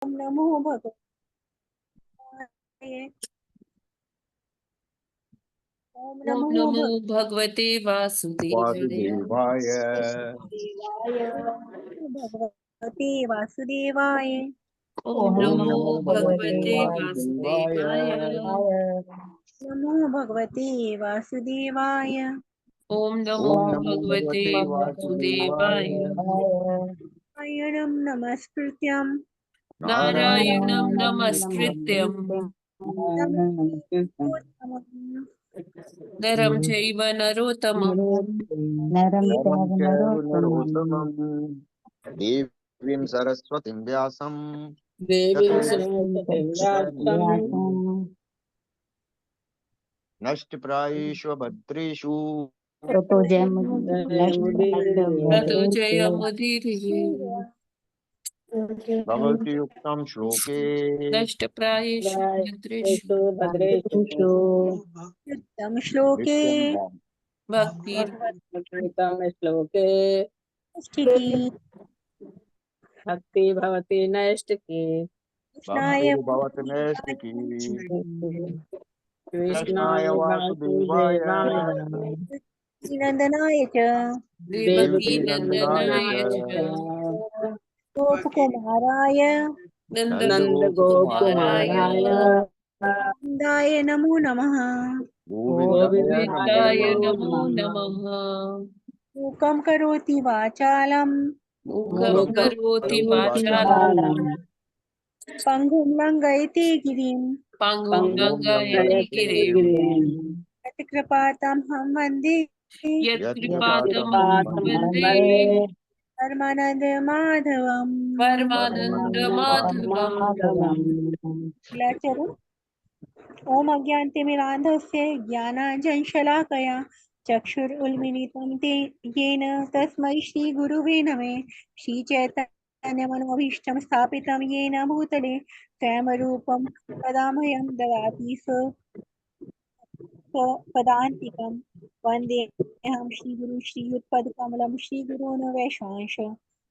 ओम नमो भगवते ओम ओम नमो नमो भगवते वासुदेवाय। वासुदेवाय भगवते वासुदेवाय। ओम ओम नमो नमो भगवते भगवते वासुदेवाय वासुदेवाय। नमो भगवते वासुदेवाय। ओम नमो ओम नमो भगवते भगवते वासुदेवाय वासुदेवाय। नारायणं नमस्कृत्यं नारायणं नारायणं नमस्कृत्यं नमोत्तमं नरं चैव नरोत्तमं नरं चैव नरोत्तमं देवीं सरस्वतीं व्यासं देवीं ततो सरस्वतीं व्यासं नष्टप्रायेषु भद्रेषु तो जय ततो जयमुदीरये। भवति युक्तं श्लोके नष्टप्रायेषु भद्रेषु भद्रेषु युक्तं श्लोके नित्यं भक्तिर् भगवद्गीतां श्लोके स्थिति भक्ति भवति नैष्टिकी कृष्णाय भक्तिर्भवति नैष्टिकी कृष्णाय कृष्णाय वासुदेवाय वासुदेवाय नंदनाय च देवकी देवकी नंदनाय च नंदनाय च गोपकुमाराय नंदगोपकुमाराय नन्दगोपकुमाराय गोविन्दाय नमो नमः। गोविन्दाय नमो गोविन्दाय नमः नमो नमः। मूकं करोति वाचालं मूकं मूकं करोति करोति वाचालं वाचालं पङ्गुं लङ्घयति गिरिं पङ्गुं पङ्गुं लङ्घयति लङ्घयते गिरिं गिरिं यत्कृपातमहं वन्दे यत्कृपातमहं यत्कृपातमहं वन्दे वन्दे परमानन्दमाधवम्। परमानन्दमाधवम्। लीलाचरण ॐ अज्ञानतिमिरान्धस्य ज्ञानाञ्जनशलाकया चक्षुरुन्मिलितं येन तस्मै श्रीगुरुवे नमः। श्रीचैतन्यमनोभीष्टं स्थापितं येन भूतले स्वयं रूपं पदामयं ददाति स्वपदान्तिकं वन्देऽहं श्रीगुरु श्रीयुतपदकमलं श्रीगुरून् वैश्वांश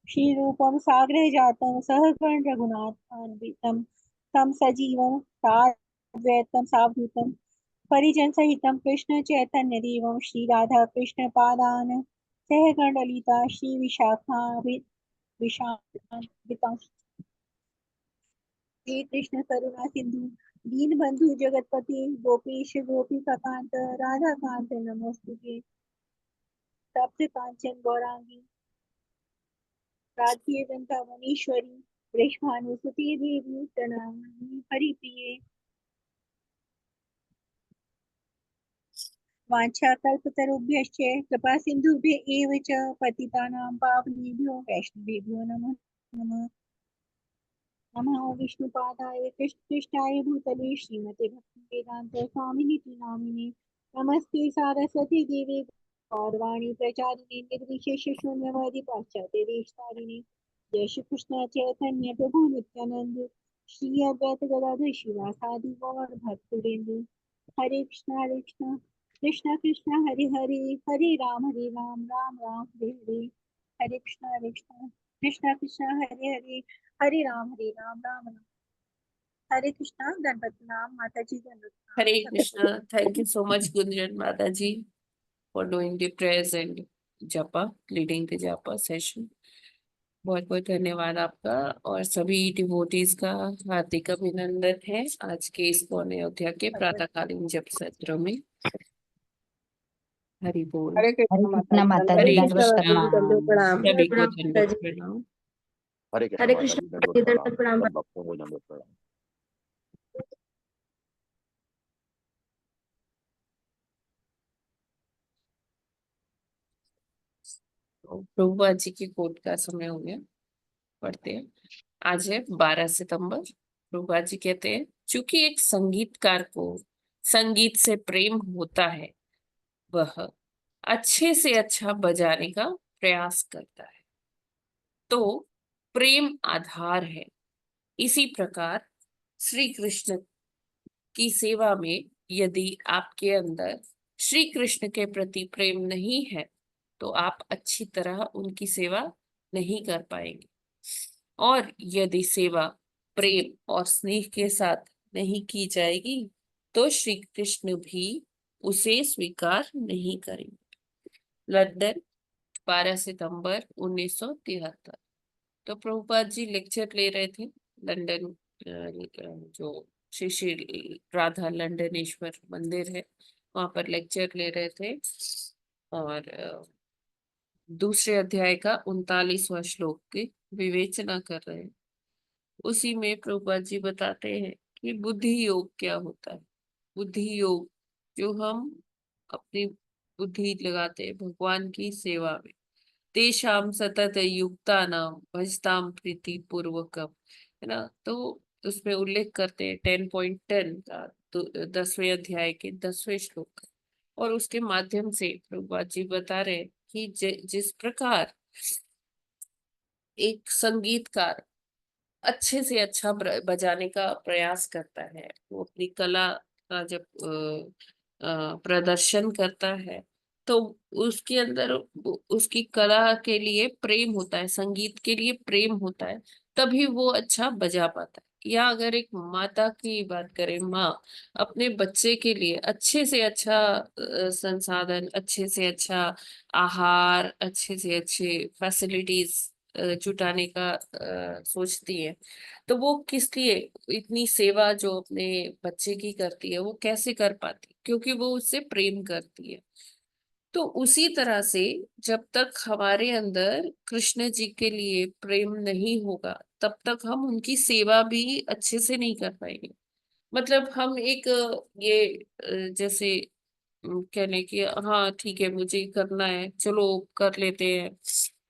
श्रीरूपं साग्रजातं सहगण रघुनाथान्वितं तं सजीवं साद्वैतं सावधूतं परिजनसहितं कृष्ण चैतन्य देवं श्री राधा कृष्ण पादान सहगण ललिता श्री विशाखान्वितं हे कृष्ण करुणा सिंधु दीनबंधु जगतपति गोपेश गोपिकांत राधा कांत नमोस्तुते। तप्त कांचन गौरांगी राधे वृंदावनेश्वरी वृषभानुसुते देवी प्रणमामि हरिप्रिये। वाञ्छाकल्पतरुभ्यश्च कृपा सिन्धुभ्य एव च पतितानां पावनेभ्यो वैष्णवेभ्यो नमः नमः। नमो विष्णुपादाय कृष्णाय भूतले श्रीमते भक्तिवेदांत स्वामिनि नामिने नमस्ते सारस्वती देवे गौरवाणी प्रचारिणे निर्विशेष शून्यवादी पाश्चात्य देशतारिणे जय श्री कृष्ण चैतन्य प्रभु नित्यानंद श्री अद्वैत गदाधर शिवासादि गौर भक्तवृंद हरे कृष्ण कृष्ण कृष्ण हरे हरे हरे राम राम हरे हरे हरे कृष्ण कृष्ण कृष्ण हरे हरे हरे राम राम राम। हरे कृष्णा गणपति नाम माता जी गणपति हरे नाम। Krishna. Thank you so much Gunjan माता ji for doing the prayers and japa, leading the japa session. बहुत बहुत धन्यवाद आपका और सभी डिवोटीज का हार्दिक अभिनंदन है आज के इस अयोध्या के प्रातःकालीन जप सत्र में। हरि बोल। हरे हरे कृष्ण कृष्ण माता माता जी जी, हरे दंडवत कृष्णा। प्रणाम। प्रणाम सभी को माता दंडवत जी। प्रणाम। हरे कृष्ण हरे माता कृष्ण जी दंडवत प्रणाम सब भक्तों को दंडवत प्रणाम। तो प्रभुपाद जी की कोट का समय हो गया, पढ़ते हैं। आज है 12 सितंबर। प्रभुपाद जी कहते हैं, चूंकि एक संगीतकार को संगीत से प्रेम होता है, वह अच्छे से अच्छा बजाने का प्रयास करता है, तो प्रेम आधार है। इसी प्रकार श्री कृष्ण की सेवा में यदि आपके अंदर श्री कृष्ण के प्रति प्रेम नहीं है, तो आप अच्छी तरह उनकी सेवा नहीं कर पाएंगे। और यदि सेवा प्रेम और स्नेह के साथ नहीं की जाएगी तो श्री कृष्ण भी उसे स्वीकार नहीं करेंगे। लंदन 12 सितंबर 1973। तो प्रभुपाद जी लेक्चर ले रहे थे लंदन, जो श्री श्री राधा लंडनेश्वर मंदिर है वहां पर लेक्चर ले रहे थे, और दूसरे अध्याय का 39वां श्लोक की विवेचना कर रहे हैं। उसी में प्रभुपाद जी बताते हैं कि बुद्धि योग क्या होता है। बुद्धि योग जो हम अपनी बुद्धि लगाते हैं भगवान की सेवा में, तेषाम सतत युक्तानाम भजताम प्रीति पूर्वकम, है ना। तो उसमें उल्लेख करते हैं 10.10 का, तो 10वें अध्याय के 10वें श्लोक का। और उसके माध्यम से प्रभुपाद जी बता रहे हैं कि जिस प्रकार एक संगीतकार अच्छे से अच्छा बजाने का प्रयास करता है, वो अपनी कला का जब प्रदर्शन करता है तो उसके अंदर उसकी कला के लिए प्रेम होता है, संगीत के लिए प्रेम होता है, तभी वो अच्छा बजा पाता है। या अगर एक माता की बात करें, माँ अपने बच्चे के लिए अच्छे से अच्छा संसाधन, अच्छे से अच्छा आहार, अच्छे से अच्छे फैसिलिटीज जुटाने का सोचती है, तो वो किस लिए इतनी सेवा जो अपने बच्चे की करती है वो कैसे कर पाती, क्योंकि वो उससे प्रेम करती है। तो उसी तरह से जब तक हमारे अंदर कृष्ण जी के लिए प्रेम नहीं होगा तब तक हम उनकी सेवा भी अच्छे से नहीं कर पाएंगे। मतलब हम एक ये जैसे कहने की, हाँ ठीक है मुझे करना है, चलो कर लेते हैं,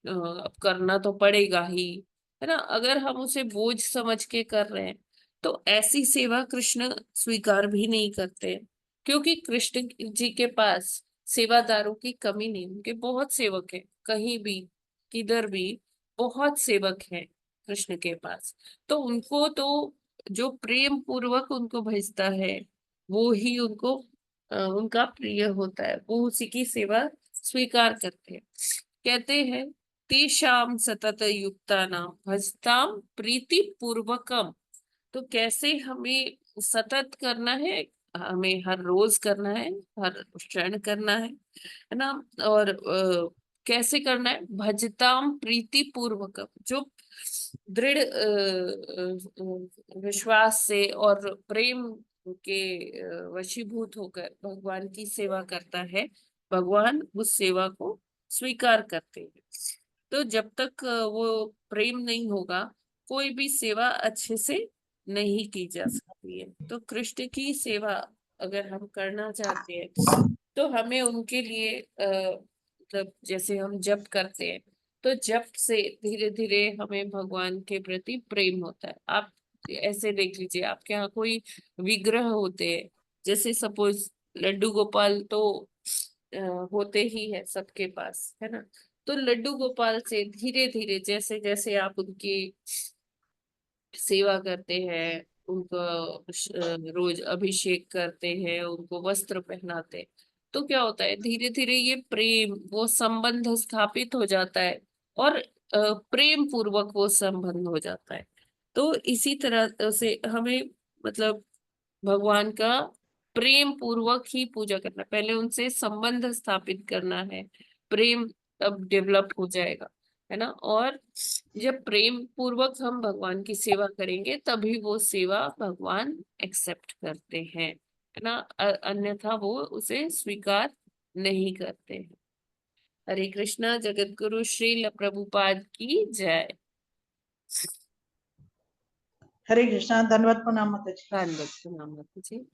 अब करना तो पड़ेगा ही, है ना। अगर हम उसे बोझ समझ के कर रहे हैं तो ऐसी सेवा कृष्ण स्वीकार भी नहीं करते हैं, क्योंकि कृष्ण जी के पास सेवादारों की कमी नहीं, उनके बहुत सेवक हैं, कहीं भी किधर भी बहुत सेवक हैं कृष्ण के पास। तो उनको तो जो प्रेम पूर्वक उनको भेजता है वो ही उनको उनका प्रिय होता है, वो उसी की सेवा स्वीकार करते हैं। कहते हैं तेषाम सतत युक्ता नाम भजताम प्रीति पूर्वकम। तो कैसे हमें सतत करना है, हमें हर रोज करना है, हर क्षण करना है ना। और कैसे करना है, भजताम प्रीति पूर्वकम, जो दृढ़ विश्वास से और प्रेम के वशीभूत होकर भगवान की सेवा करता है, भगवान उस सेवा को स्वीकार करते हैं। तो जब तक वो प्रेम नहीं होगा कोई भी सेवा अच्छे से नहीं की जा सकती है। तो कृष्ण की सेवा अगर हम करना चाहते हैं तो हमें उनके लिए मतलब जैसे हम जप करते हैं तो जप से धीरे धीरे हमें भगवान के प्रति प्रेम होता है। आप ऐसे देख लीजिए, आपके यहाँ कोई विग्रह होते हैं, जैसे सपोज लड्डू गोपाल तो अ, होते ही है सबके पास, है ना। तो लड्डू गोपाल से धीरे धीरे जैसे जैसे आप उनकी सेवा करते हैं, उनको रोज अभिषेक करते हैं, उनको वस्त्र पहनाते हैं, तो क्या होता है धीरे धीरे ये प्रेम वो संबंध स्थापित हो जाता है, और प्रेम पूर्वक वो संबंध हो जाता है। तो इसी तरह से हमें मतलब भगवान का प्रेम पूर्वक ही पूजा करना, पहले उनसे संबंध स्थापित करना है, प्रेम तब डेवलप हो जाएगा, है ना। और जब प्रेम पूर्वक हम भगवान की सेवा करेंगे तभी वो सेवा भगवान एक्सेप्ट करते हैं, है ना। अन्यथा वो उसे स्वीकार नहीं करते हैं। हरे कृष्णा। जगत गुरु श्रील प्रभुपाद की जय। हरे कृष्णा। धन्यवाद। प्रणाम माता जी। धन्यवाद प्रणाम माता जी।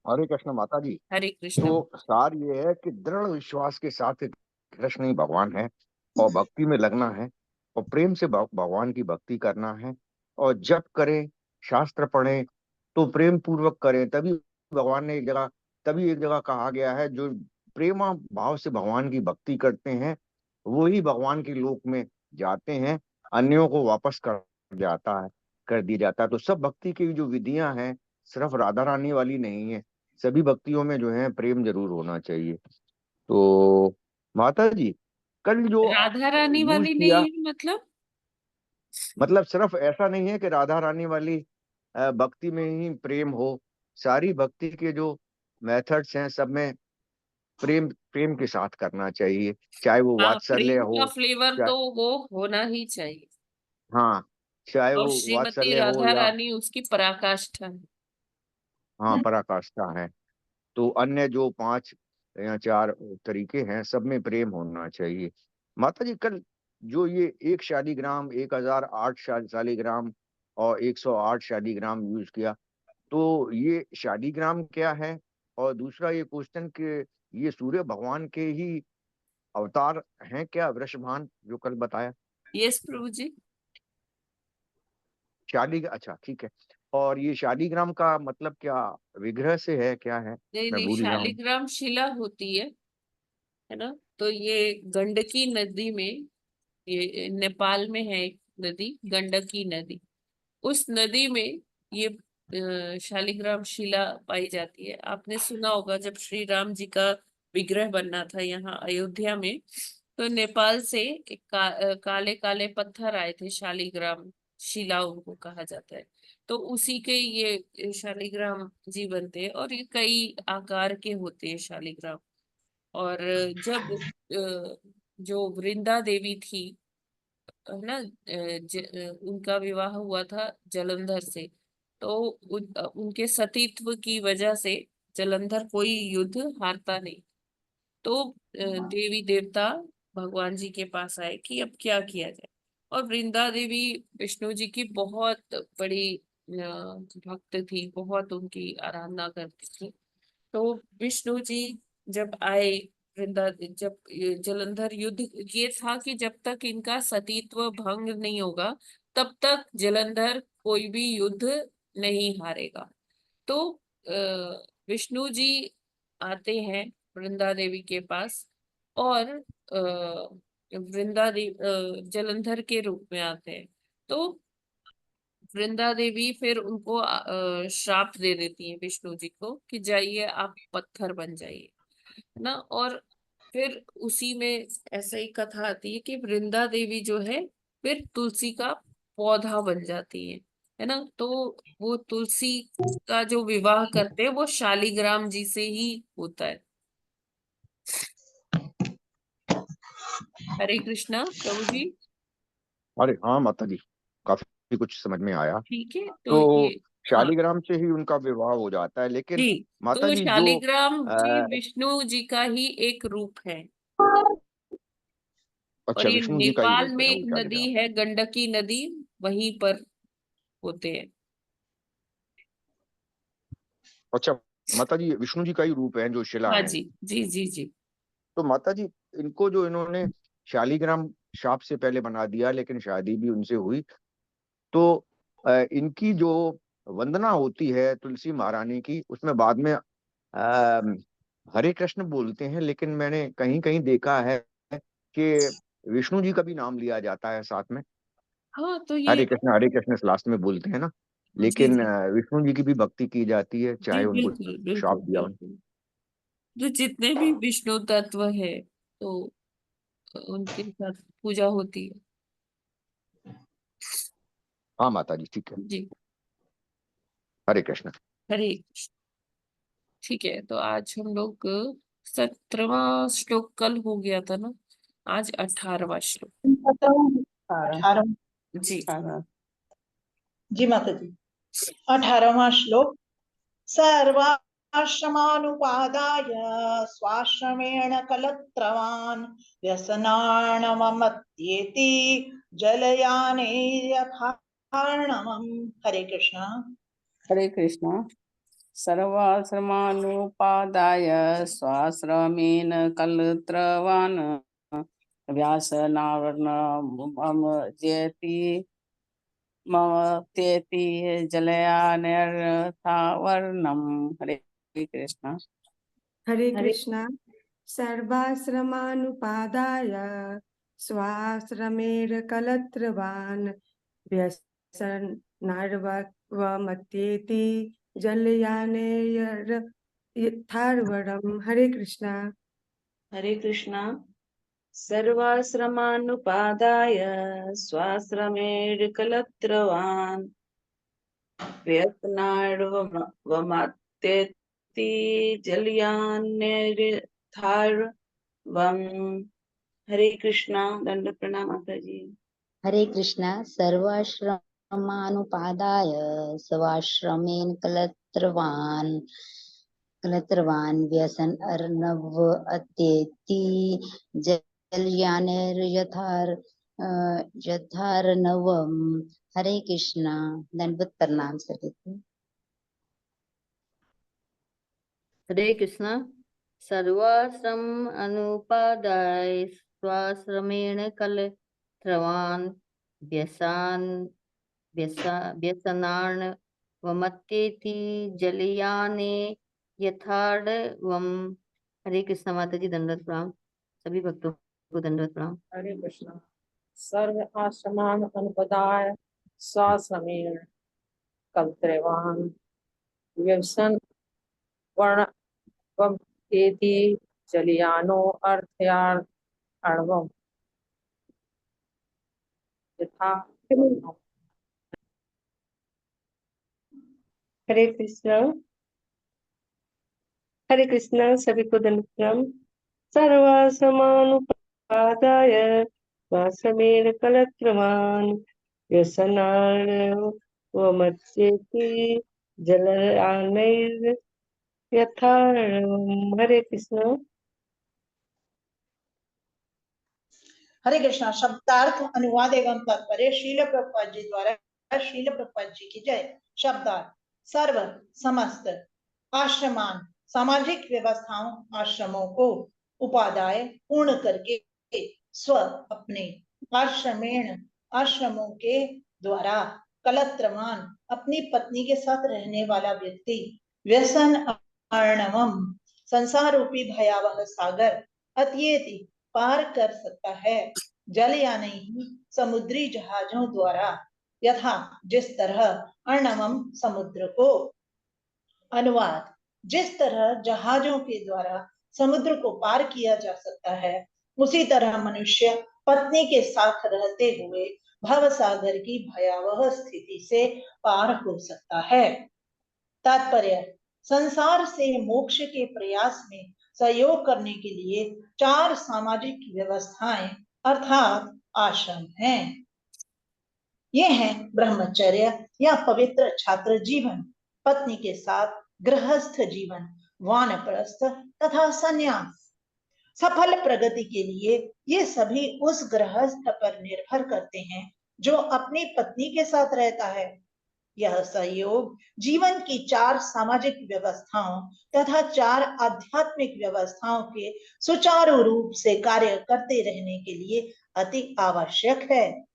हरे कृष्ण माता जी। हरे कृष्ण। तो सार ये है कि दृढ़ विश्वास के साथ कृष्ण ही भगवान है और भक्ति में लगना है और प्रेम से भगवान की भक्ति करना है और जप करें, शास्त्र पढ़ें तो प्रेम पूर्वक करें, तभी भगवान ने तभी एक जगह कहा गया है जो प्रेमा भाव से भगवान की भक्ति करते हैं वो ही भगवान के लोक में जाते हैं, अन्यों को वापस कर दिया जाता है। तो सब भक्ति की जो विधियां हैं सिर्फ राधा रानी वाली नहीं है, सभी भक्तियों में जो है प्रेम जरूर होना चाहिए। तो माता जी कल जो राधा रानी यूज वाली नहीं किया, है मतलब मतलब सिर्फ ऐसा नहीं है कि राधा रानी वाली भक्ति में ही प्रेम हो। सारी भक्ति के जो मेथड्स हैं सब में प्रेम प्रेम के साथ करना चाहिए, चाहे वो हाँ, वात्सल्य प्रेम का हो, फ्लेवर चाहे, तो वो होना ही चाहिए। हाँ, चाहे और वो श्रीमती वात्सल्य हो राधा या, रानी उसकी पराकाष्ठा है। हाँ, पराकाष्ठा है। तो अन्य जो 5 या 4 तरीके हैं सब में प्रेम होना चाहिए। माता जी, कल जो ये 1 शालिग्राम, 1008 शालिग्राम और 108 शालिग्राम यूज किया, तो ये शालिग्राम क्या है? और दूसरा ये क्वेश्चन कि ये सूर्य भगवान के ही अवतार हैं क्या, वृषभान जो कल बताया? यस प्रभु जी। अच्छा, ठीक है। और ये शालिग्राम का मतलब क्या विग्रह से है, क्या है? नहीं मैं नहीं, भूल गया हूँ। शालिग्राम शिला होती है ना। तो ये गंडकी नदी में, ये नेपाल में है एक नदी, गंडकी नदी। उस नदी में ये शालिग्राम शिला पाई जाती है। आपने सुना होगा जब श्री राम जी का विग्रह बनना था यहाँ अयोध्या में, तो नेपाल से एक काले काले पत्थर आए थे, शालिग्राम शिला उनको कहा जाता है। तो उसी के ये शालिग्राम जी बनते हैं, और ये कई आकार के होते हैं शालिग्राम। और जब जो वृंदा देवी थी, है ना, उनका विवाह हुआ था जलंधर से। तो उनके सतीत्व की वजह से जलंधर कोई युद्ध हारता नहीं। तो देवी देवता भगवान जी के पास आए कि अब क्या किया जाए। और वृंदा देवी विष्णु जी की बहुत बड़ी भक्त थी, बहुत उनकी आराधना करती थी। तो विष्णु जी जब आए, वृंदा जब ये जलंधर युद्ध, ये था कि जब तक इनका सतीत्व भंग नहीं होगा तब तक जलंधर कोई भी युद्ध नहीं हारेगा। तो विष्णु जी आते हैं वृंदा देवी के पास, और वृंदा देवी जलंधर के रूप में आते हैं। तो वृंदा देवी फिर उनको श्राप दे देती है विष्णु जी को कि जाइए आप पत्थर बन जाइए, है ना। और फिर उसी में ऐसे ही कथा आती है कि वृंदा देवी जो है फिर तुलसी का पौधा बन जाती है ना। तो वो तुलसी का जो विवाह करते हैं वो शालिग्राम जी से ही होता है। हरे कृष्णा प्रभु जी। अरे हाँ माता जी, काफी कुछ समझ में आया। ठीक है, तो ये, तो हाँ शालिग्राम से ही उनका विवाह हो जाता है, लेकिन जी। माता तो जी जो शालिग्राम जी आ, विष्णु जी का ही एक रूप है। और अच्छा, ये विष्णु जी का ही नेपाल रूप में है एक वो नदी शालिग्राम। है गंडकी नदी, वहीं पर होते हैं। अच्छा माता जी, विष्णु जी का ही रूप है जो शिला हाँ है। जी, जी जी जी। तो माता जी, इनको जो इन्होंने शालिग्राम शाप से पहले बना दिया, लेकिन शादी भी उनसे हुई, तो इनकी जो वंदना होती है तुलसी महारानी की, उसमें बाद में हरे कृष्ण बोलते हैं, लेकिन मैंने कहीं कहीं देखा है कि विष्णु जी का भी नाम लिया जाता है साथ में। हाँ, तो ये, हरे कृष्ण लास्ट में बोलते हैं ना, जी लेकिन जी विष्णु जी की भी भक्ति की जाती है, जी, चाहे उनको बिल्कुल श्राप बिल्कुल दिया हो। बिल्कुल। जो जितने भी विष्णु तत्व है, तो उनके साथ पूजा होती है। हाँ माता जी, ठीक है। जी। हरे कृष्ण। हरे कृष्ण। ठीक है, तो आज हम लोग 17वां श्लोक कल हो गया था ना, आज 18वां श्लोक। 18 जी। 18 जी माता जी। 18वां श्लोक। सर्वाश्रमानुपादाय स्वाश्रमेण कलत्रवान् व्यसनाणममत्येति जलयानैर्यथार्णवम्। हरे कृष्ण। हरे कृष्ण। सर्वाश्रमानुपादाय स्वाश्रमेण कलत्रवान् व्यासनावरणं जयति मम तेति जलयानर्थावर्णम्। हरे कृष्ण। हरे हरे कृष्णा। सर्वाश्रमानुपादाय स्वाश्रमेर्कलत्रवान् व्यसनार्वमत्येति जलयानेयथार्वणम्। हरे कृष्णा। हरे कृष्णा। सर्वाश्रमानुपादाय स्वाश्रमेर्कलत्रवान् व्यसनार्वमत्येति जलयान्यर्थार्वम्। हरे कृष्णा। दंड प्रणाम माता जी। हरे कृष्णा। सर्वाश्रमानुपादाय स्वाश्रमेण कलत्रवान् व्यसन अर्णव अत्येति यथार्णवम्। हरे कृष्णा। दंडवत प्रणाम सभी को। हरे कृष्णा। सर्वाश्रम अनुपादाय स्वाश्रमेण कलत्रवान् व्यसनार्णवमत्येति जलयाने यथार्णवम्। हरे कृष्णा माता जी। दंडवत प्रणाम। सभी भक्तों को दंडवत प्रणाम। हरे कृष्णा। सर्व आश्रमान अनुपदाय स्वाश्रमेण कलत्रवान् व्यसन वर्णवमत्येति जलयानो अर्थार्णवम्। यथा। हरे कृष्णा। हरे कृष्णा। सभी को दंड प्रणाम। सर्वासमानुपादाय स्वाश्रमेण कलत्रवान् व्यसनार्णवमत्येति जलयानैर्यथार्णवम्। हरे कृष्णा। हरे कृष्णा। शब्दार्थ अनुवाद एवं तात्पर्य श्रील प्रभुपाद जी द्वारा। श्रील प्रभुपाद जी की जय। शब्दार्थ। सर्व समस्त आश्रमान सामाजिक व्यवस्थाओं आश्रमों को उपादाय पूर्ण करके स्व अपने आश्रमेण आश्रमों के द्वारा कलत्रवान अपनी पत्नी के साथ रहने वाला व्यक्ति व्यसन अर्णवम संसार रूपी भयावह सागर अत्येति पार कर सकता है जल या नहीं समुद्री जहाजों द्वारा। यथा जिस तरह अर्णवम समुद्र को। अनुवाद। जिस तरह जहाजों के द्वारा समुद्र को पार किया जा सकता है उसी तरह मनुष्य पत्नी के साथ रहते हुए भवसागर की भयावह स्थिति से पार हो सकता है। तात्पर्य। संसार से मोक्ष के प्रयास में सहयोग करने के लिए 4 सामाजिक व्यवस्थाएं अर्थात आश्रम हैं। ये हैं ब्रह्मचर्य या पवित्र छात्र जीवन, पत्नी के साथ गृहस्थ जीवन, वानप्रस्थ तथा संन्यास। सफल प्रगति के लिए ये सभी उस गृहस्थ पर निर्भर करते हैं जो अपनी पत्नी के साथ रहता है। यह सहयोग जीवन की 4 सामाजिक व्यवस्थाओं तथा 4 आध्यात्मिक व्यवस्थाओं के सुचारू रूप से कार्य करते रहने के लिए अति आवश्यक है।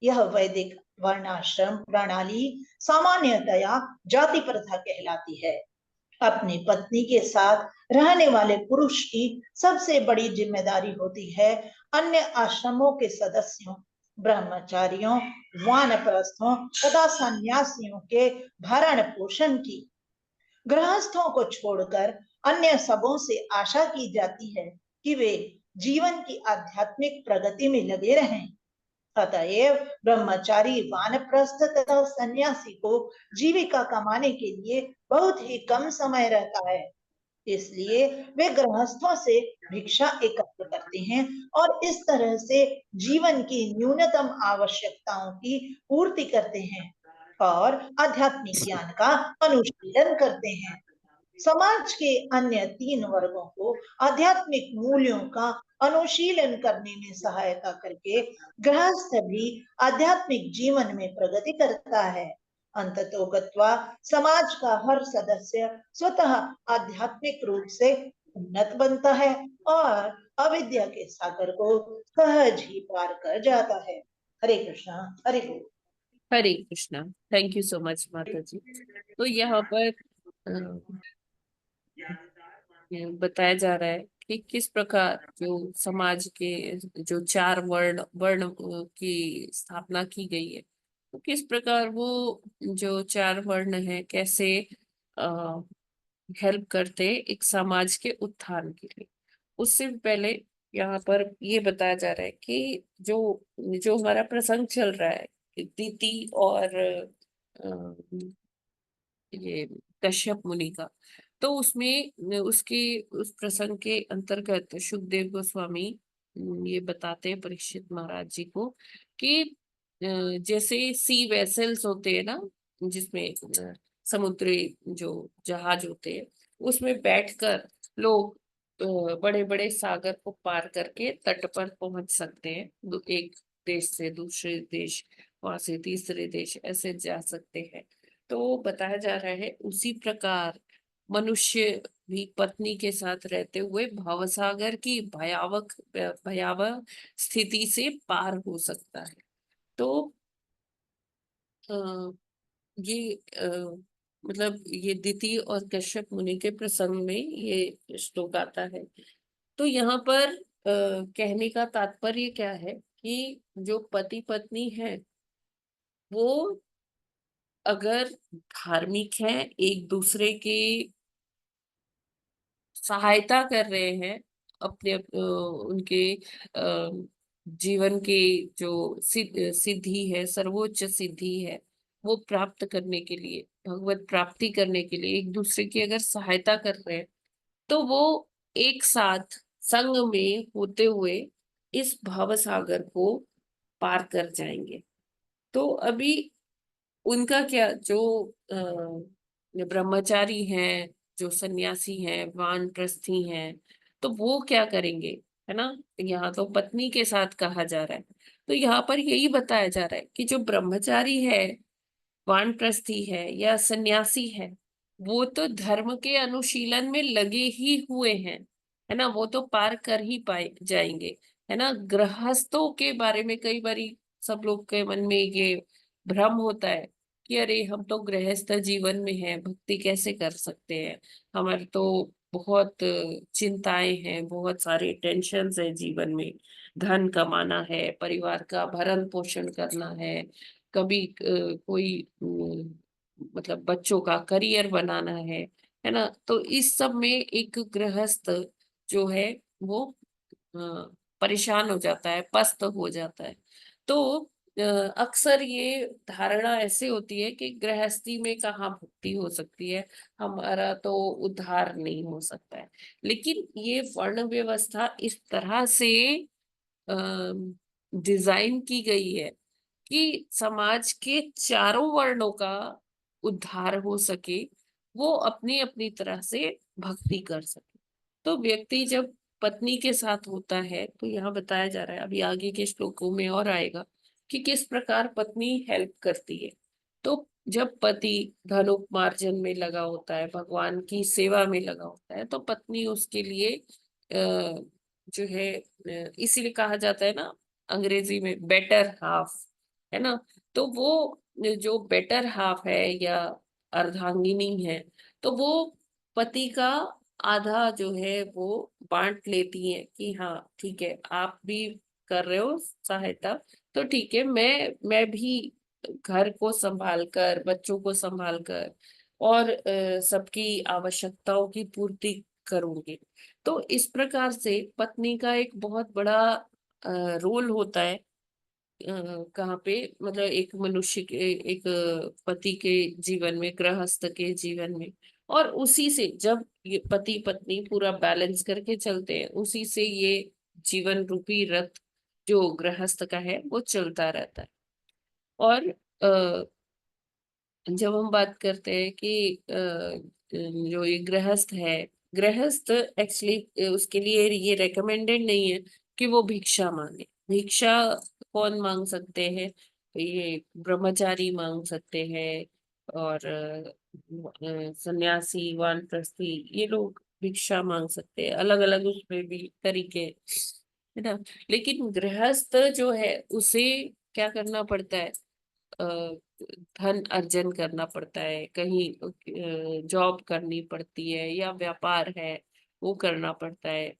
यह वैदिक वर्णाश्रम प्रणाली सामान्यतया जाति प्रथा कहलाती है। अपनी पत्नी के साथ रहने वाले पुरुष की सबसे बड़ी जिम्मेदारी होती है अन्य आश्रमों के सदस्यों, ब्रह्मचारियों, वानप्रस्थों तथा सन्यासियों के भरण पोषण की। गृहस्थों को छोड़कर अन्य सबों से आशा की जाती है कि वे जीवन की आध्यात्मिक प्रगति में लगे रहें। अतएव ब्रह्मचारी वानप्रस्थ तथा सन्यासी को जीविका कमाने के लिए बहुत ही कम समय रहता है, इसलिए वे गृहस्थों से भिक्षा एकत्र करते हैं और इस तरह से जीवन की न्यूनतम आवश्यकताओं की पूर्ति करते हैं और आध्यात्मिक ज्ञान का अनुशीलन करते हैं। समाज के अन्य 3 वर्गों को आध्यात्मिक मूल्यों का अनुशीलन करने में सहायता करके गृहस्थ भी आध्यात्मिक जीवन में प्रगति करता है। अंततोगत्वा समाज का हर सदस्य स्वतः आध्यात्मिक रूप से उन्नत बनता है और अविद्या के सागर को सहज ही पार कर जाता है। हरे कृष्णा। हरे बोल। हरे Krishna. Thank you so much माता जी। तो यहाँ पर बताया जा रहा है कि किस प्रकार जो समाज के जो 4 वर्ण वर्ण की स्थापना की गई है, तो किस प्रकार वो जो 4 वर्ण है कैसे हेल्प करते एक समाज के उत्थान के लिए। उससे पहले यहाँ पर ये बताया जा रहा है कि जो जो हमारा प्रसंग चल रहा है दीति और ये कश्यप मुनि का। तो उसमें उसके उस प्रसंग के अंतर्गत सुखदेव गोस्वामी ये बताते हैं परीक्षित महाराज जी को कि जैसे सी वेसल्स होते हैं ना, जिसमें समुद्री जो जहाज होते हैं, उसमें बैठकर लोग बड़े बड़े सागर को पार करके तट पर पहुंच सकते हैं। एक देश से दूसरे देश, वहां से तीसरे देश, ऐसे जा सकते हैं। तो बताया जा रहा है उसी प्रकार मनुष्य भी पत्नी के साथ रहते हुए भवसागर की भयावह स्थिति से पार हो सकता है। तो अ, ये मतलब ये दिति और कश्यप मुनि के प्रसंग में ये श्लोक आता है। तो यहाँ पर कहने का तात्पर्य क्या है कि जो पति पत्नी है वो अगर धार्मिक है, एक दूसरे की सहायता कर रहे हैं, अपने उनके जीवन की जो सिद्धि है, सर्वोच्च सिद्धि है, वो प्राप्त करने के लिए, भगवत प्राप्ति करने के लिए एक दूसरे की अगर सहायता कर रहे हैं, तो वो एक साथ संग में होते हुए इस भव सागर को पार कर जाएंगे। तो अभी उनका क्या, जो ब्रह्मचारी हैं, जो सन्यासी हैं, वानप्रस्थी हैं, तो वो क्या करेंगे, है ना। यहाँ तो पत्नी के साथ कहा जा रहा है, तो यहाँ पर यही बताया जा रहा है कि जो ब्रह्मचारी है, वानप्रस्थी है या सन्यासी है, वो तो धर्म के अनुशीलन में लगे ही हुए हैं, है ना, वो तो पार कर ही पाए जाएंगे, है ना। गृहस्थों के बारे में कई बारी सब लोग के मन में ये भ्रम होता है कि अरे हम तो गृहस्थ जीवन में हैं, भक्ति कैसे कर सकते हैं, हमारे तो बहुत चिंताएं हैं, बहुत सारे टेंशन्स है जीवन में, धन कमाना है, परिवार का भरण पोषण करना है, कभी कोई मतलब बच्चों का करियर बनाना है ना। तो इस सब में एक गृहस्थ जो है वो अ, परेशान हो जाता है, पस्त हो जाता है। तो अक्सर ये धारणा ऐसे होती है कि गृहस्थी में कहाँ भक्ति हो सकती है, हमारा तो उद्धार नहीं हो सकता है। लेकिन ये वर्ण व्यवस्था इस तरह से डिजाइन की गई है कि समाज के चारों वर्णों का उद्धार हो सके, वो अपनी अपनी तरह से भक्ति कर सके। तो व्यक्ति जब पत्नी के साथ होता है, तो यहाँ बताया जा रहा है, अभी आगे के श्लोकों में और आएगा कि किस प्रकार पत्नी हेल्प करती है। तो जब पति धनोपार्जन में लगा होता है, भगवान की सेवा में लगा होता है, तो पत्नी उसके लिए जो है इसीलिए कहा जाता है ना अंग्रेजी में बेटर हाफ, है ना। तो वो जो बेटर हाफ है या अर्धांगिनी है, तो वो पति का आधा जो है वो बांट लेती है कि हाँ ठीक है, आप भी कर रहे हो सहायता, तो ठीक है, मैं भी घर को संभाल कर, बच्चों को संभाल कर और सबकी आवश्यकताओं की पूर्ति करूंगी। तो इस प्रकार से पत्नी का एक बहुत बड़ा रोल होता है कहाँ पे, मतलब एक मनुष्य के, एक पति के जीवन में, गृहस्थ के जीवन में। और उसी से जब ये पति पत्नी पूरा बैलेंस करके चलते हैं, उसी से ये जीवन रूपी रथ जो गृहस्थ का है वो चलता रहता है। और जब हम बात करते हैं कि जो ये गृहस्थ है, गृहस्थ एक्चुअली उसके लिए ये रेकमेंडेड नहीं है कि वो भिक्षा मांगे। भिक्षा कौन मांग सकते हैं, ये ब्रह्मचारी मांग सकते हैं, और सन्यासी, वानप्रस्थी, ये लोग भिक्षा मांग सकते हैं, अलग अलग उसमें भी तरीके, है ना। लेकिन गृहस्थ जो है उसे क्या करना पड़ता है, धन अर्जन करना पड़ता है, कहीं जॉब करनी पड़ती है या व्यापार है वो करना पड़ता है।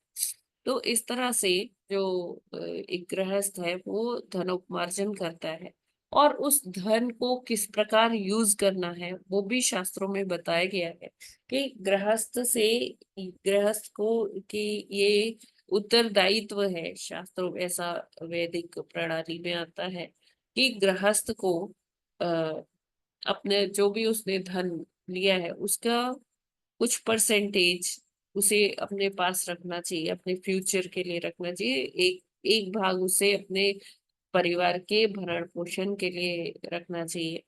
तो इस तरह से जो एक गृहस्थ है वो धनोपार्जन करता है, और उस धन को किस प्रकार यूज करना है वो भी शास्त्रों में बताया गया है कि गृहस्थ को कि ये उत्तरदायित्व है, शास्त्रों ऐसा वैदिक प्रणाली में आता है कि गृहस्थ को अ, अपने जो भी उसने धन लिया है उसका कुछ परसेंटेज उसे अपने पास रखना चाहिए, अपने फ्यूचर के लिए रखना चाहिए। एक एक भाग उसे अपने परिवार के भरण पोषण के लिए रखना चाहिए,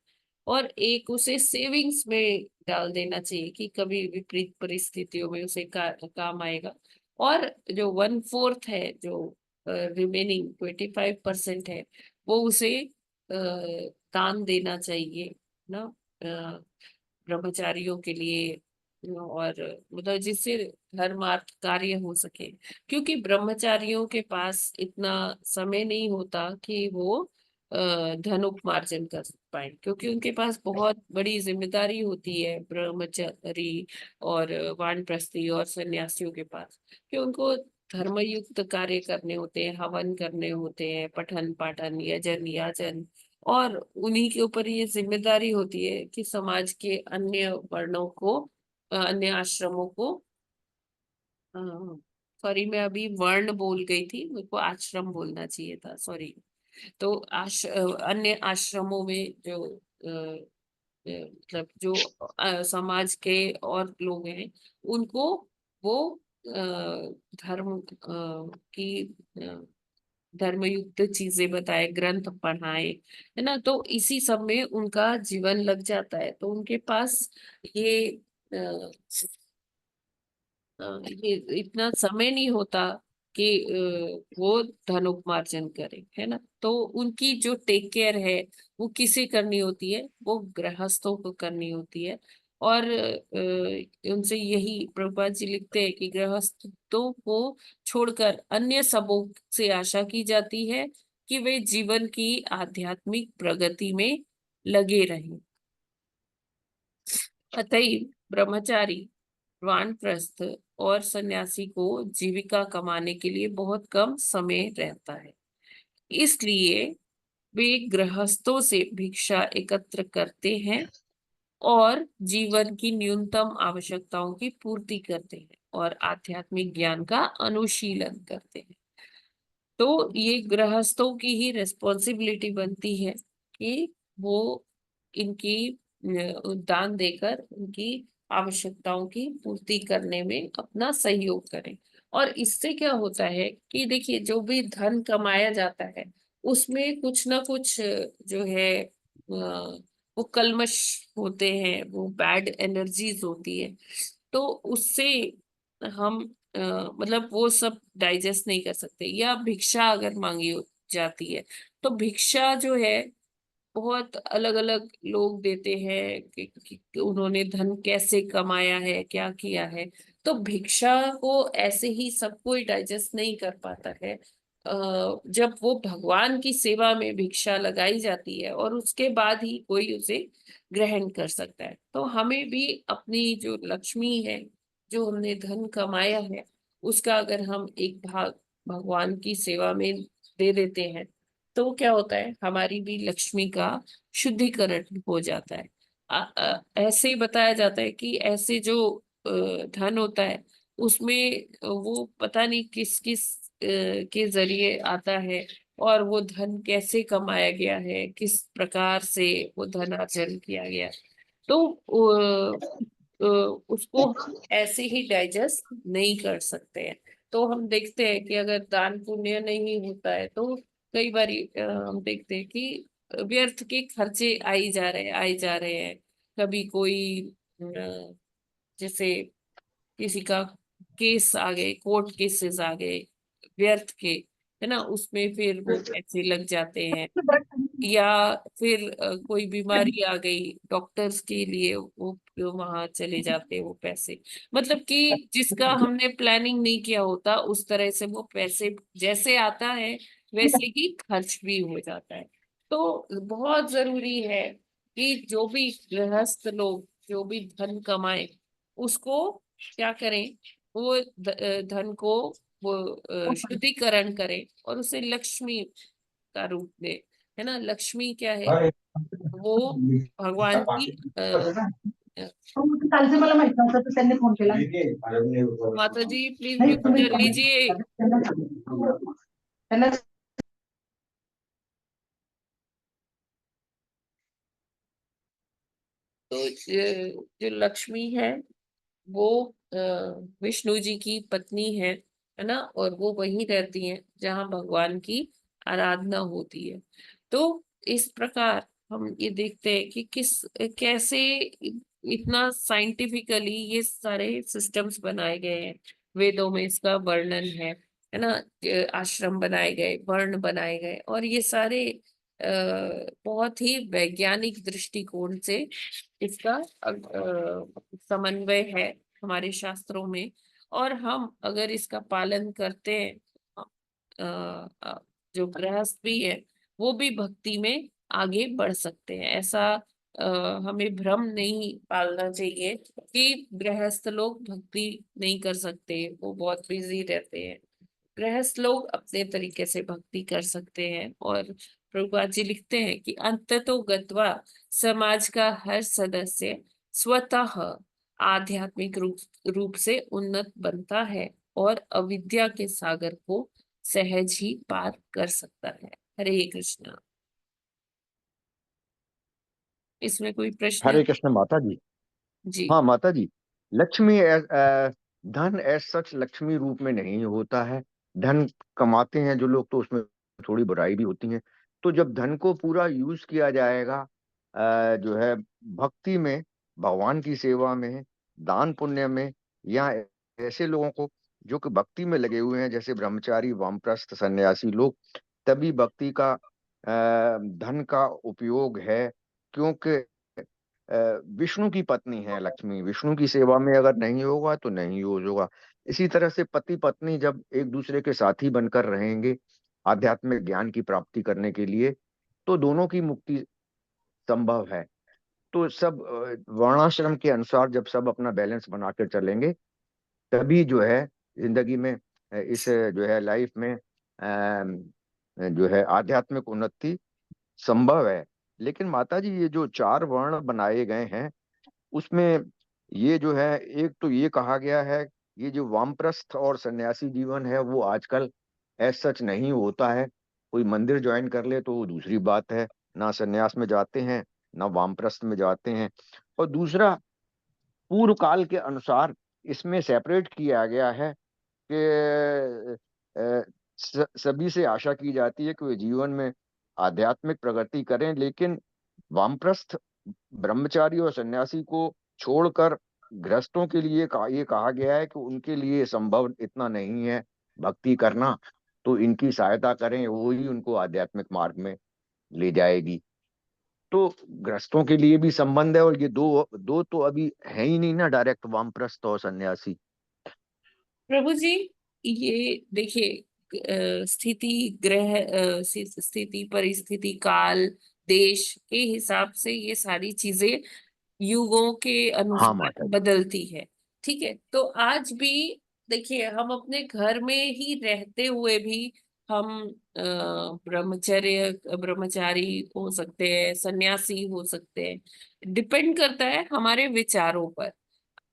और एक उसे सेविंग्स में डाल देना चाहिए कि कभी विपरीत परिस्थितियों में उसे काम आएगा। और जो 1/4 है, जो रिमेनिंग 25% है, वो उसे दान देना चाहिए ना, ब्रह्मचारियों के लिए, और मतलब जिससे धर्मार्थ कार्य हो सके। क्योंकि ब्रह्मचारियों के पास इतना समय नहीं होता कि वो धन उपार्जन कर पाए, क्योंकि उनके पास बहुत बड़ी जिम्मेदारी होती है, ब्रह्मचारी और वानप्रस्थी और सन्यासियों के पास, कि उनको धर्मयुक्त कार्य करने होते हैं, हवन करने होते हैं, पठन पाठन यजन याचन, और उन्हीं के ऊपर ये जिम्मेदारी होती है कि समाज के अन्य वर्णों को, अन्य आश्रमों को, सॉरी मैं अभी वर्ण बोल गई थी, मेरे को आश्रम बोलना चाहिए था, सॉरी। तो अन्य आश्रमों में जो मतलब जो समाज के और लोग हैं, उनको वो धर्म की धर्मयुक्त चीजें बताए, ग्रंथ पढ़ाए, है ना। तो इसी सब में उनका जीवन लग जाता है, तो उनके पास ये अ, ये इतना समय नहीं होता कि वो धन उपार्जन करे, है ना। तो उनकी जो टेक केयर है वो किसे करनी होती है, वो गृहस्थों को करनी होती है। और उनसे यही प्रभुपाद जी लिखते हैं कि गृहस्थों को छोड़कर अन्य सबों से आशा की जाती है कि वे जीवन की आध्यात्मिक प्रगति में लगे रहें। अतएव ब्रह्मचारी, वानप्रस्थ और सन्यासी को जीविका कमाने के लिए बहुत कम समय रहता है, इसलिए वे गृहस्थों से भिक्षा एकत्र करते हैं और जीवन की न्यूनतम आवश्यकताओं की पूर्ति करते हैं और आध्यात्मिक ज्ञान का अनुशीलन करते हैं। तो ये गृहस्थों की ही रिस्पॉन्सिबिलिटी बनती है कि वो इनकी दान देकर उनकी आवश्यकताओं की पूर्ति करने में अपना सहयोग करें। और इससे क्या होता है कि देखिए, जो भी धन कमाया जाता है उसमें कुछ ना कुछ जो है वो कल्मश होते हैं, वो बैड एनर्जीज होती है। तो उससे हम मतलब वो सब डाइजेस्ट नहीं कर सकते। या भिक्षा अगर मांगी जाती है, तो भिक्षा जो है बहुत अलग अलग लोग देते हैं कि उन्होंने धन कैसे कमाया है, क्या किया है। तो भिक्षा को ऐसे ही सब कोई डाइजेस्ट नहीं कर पाता है। जब वो भगवान की सेवा में भिक्षा लगाई जाती है और उसके बाद ही कोई उसे ग्रहण कर सकता है। तो हमें भी अपनी जो लक्ष्मी है, जो हमने धन कमाया है, उसका अगर हम एक भाग भगवान की सेवा में दे देते हैं, तो क्या होता है, हमारी भी लक्ष्मी का शुद्धिकरण हो जाता है। ऐसे ही बताया जाता है कि ऐसे जो धन होता है उसमें वो पता नहीं किस किस के जरिए आता है, और वो धन कैसे कमाया गया है, किस प्रकार से वो धन अर्जन किया गया है। तो उसको हम ऐसे ही डाइजेस्ट नहीं कर सकते हैं। तो हम देखते हैं कि अगर दान पुण्य नहीं होता है तो कई बार हम देखते हैं कि व्यर्थ के खर्चे आई जा रहे हैं। कभी कोई जैसे किसी का केस आ गए, कोर्ट केसेस आ गए व्यर्थ के, है ना, उसमें फिर वो पैसे लग जाते हैं। या फिर कोई बीमारी आ गई, डॉक्टर्स के लिए वो वहां चले जाते हैं वो पैसे। मतलब कि जिसका हमने प्लानिंग नहीं किया होता, उस तरह से वो पैसे जैसे आता है वैसे ही खर्च भी हो जाता है। तो बहुत जरूरी है कि जो भी गृहस्थ लोग जो भी धन कमाए, उसको क्या करें, वो धन को वो शुद्धिकरण करें और उसे लक्ष्मी का रूप दे, है ना। लक्ष्मी क्या है, वो भगवान की कालचे मला माहित नव्हतं तर त्यांनी फोन केला माता जी प्लीज म्यूट कर लीजिए। त्यांना तो जो लक्ष्मी है वो विष्णु जी की पत्नी है ना, और वो वहीं रहती हैं जहाँ भगवान की आराधना होती है। तो इस प्रकार हम ये देखते हैं कि कैसे इतना साइंटिफिकली ये सारे सिस्टम्स बनाए गए हैं। वेदों में इसका वर्णन है ना, आश्रम बनाए गए, वर्ण बनाए गए, और ये सारे बहुत ही वैज्ञानिक दृष्टिकोण से इसका समन्वय है हमारे शास्त्रों में। और हम अगर इसका पालन करते हैं, जो गृहस्थ भी है वो भी भक्ति में आगे बढ़ सकते हैं। ऐसा हमें भ्रम नहीं पालना चाहिए कि गृहस्थ लोग भक्ति नहीं कर सकते, वो बहुत बिजी रहते हैं। गृहस्थ लोग अपने तरीके से भक्ति कर सकते हैं। और प्रभुपाद जी लिखते हैं कि अंततो गत्वा समाज का हर सदस्य स्वतः आध्यात्मिक रूप से उन्नत बनता है और अविद्या के सागर को सहज ही पार कर सकता है। हरे कृष्णा। इसमें कोई प्रश्न हरे कृष्ण माता जी। जी? हाँ माता जी, लक्ष्मी धन एज सच लक्ष्मी रूप में नहीं होता है। धन कमाते हैं जो लोग तो उसमें थोड़ी बुराई भी होती है। तो जब धन को पूरा यूज किया जाएगा जो है भक्ति में, भगवान की सेवा में, दान पुण्य में, या ऐसे लोगों को जो कि भक्ति में लगे हुए हैं जैसे ब्रह्मचारी, वामप्रस्थ, सन्यासी लोग, तभी भक्ति का धन का उपयोग है। क्योंकि विष्णु की पत्नी है लक्ष्मी, विष्णु की सेवा में अगर नहीं होगा तो नहीं यूज होगा। इसी तरह से पति पत्नी जब एक दूसरे के साथी बनकर रहेंगे आध्यात्मिक ज्ञान की प्राप्ति करने के लिए, तो दोनों की मुक्ति संभव है। तो सब वर्णाश्रम के अनुसार जब सब अपना बैलेंस बनाकर चलेंगे, तभी जो है जिंदगी में इस जो है लाइफ में जो है आध्यात्मिक उन्नति संभव है। लेकिन माता जी, ये जो 4 वर्ण बनाए गए हैं उसमें ये जो है, एक तो ये कहा गया है ये जो वामप्रस्थ और सन्यासी जीवन है वो आजकल एज सच नहीं होता है। कोई मंदिर ज्वाइन कर ले तो वो दूसरी बात है, ना सन्यास में जाते हैं ना वामप्रस्थ में जाते हैं। और दूसरा, पूर्व काल के अनुसार इसमें सेपरेट किया गया है कि सभी से आशा की जाती है कि वे जीवन में आध्यात्मिक प्रगति करें, लेकिन वामप्रस्थ ब्रह्मचारी और सन्यासी को छोड़कर गृहस्थों के लिए ये कहा गया है कि उनके लिए संभव इतना नहीं है भक्ति करना, तो इनकी सहायता करें, वो ही उनको आध्यात्मिक मार्ग में ले जाएगी। तो गृहस्थों के लिए भी संबंध है, और ये दो दो तो अभी है ही नहीं ना, डायरेक्ट वामप्रस्थ और सन्यासी। प्रभु जी, ये देखिए, स्थिति ग्रह स्थिति, परिस्थिति, काल, देश के हिसाब से ये सारी चीजें युगों के हाँ अनुसार माता जी। बदलती है। ठीक है, तो आज भी देखिए, हम अपने घर में ही रहते हुए भी हम ब्रह्मचारी हो सकते हैं, सन्यासी हो सकते हैं। डिपेंड करता है हमारे विचारों पर।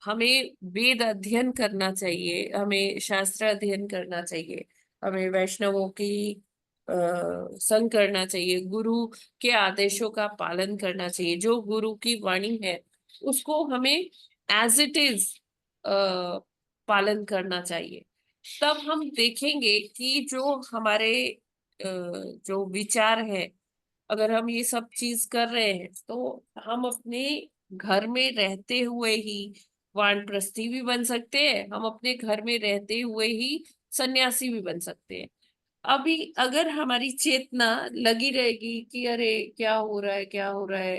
हमें वेद अध्ययन करना चाहिए, हमें शास्त्र अध्ययन करना चाहिए, हमें वैष्णवों की संग करना चाहिए, गुरु के आदेशों का पालन करना चाहिए। जो गुरु की वाणी है उसको हमें एज इट इज पालन करना चाहिए। तब हम देखेंगे कि जो हमारे जो विचार है, अगर हम ये सब चीज कर रहे हैं तो हम अपने घर में रहते हुए ही वानप्रस्थी भी बन सकते हैं, हम अपने घर में रहते हुए ही सन्यासी भी बन सकते हैं। अभी अगर हमारी चेतना लगी रहेगी कि अरे क्या हो रहा है, क्या हो रहा है,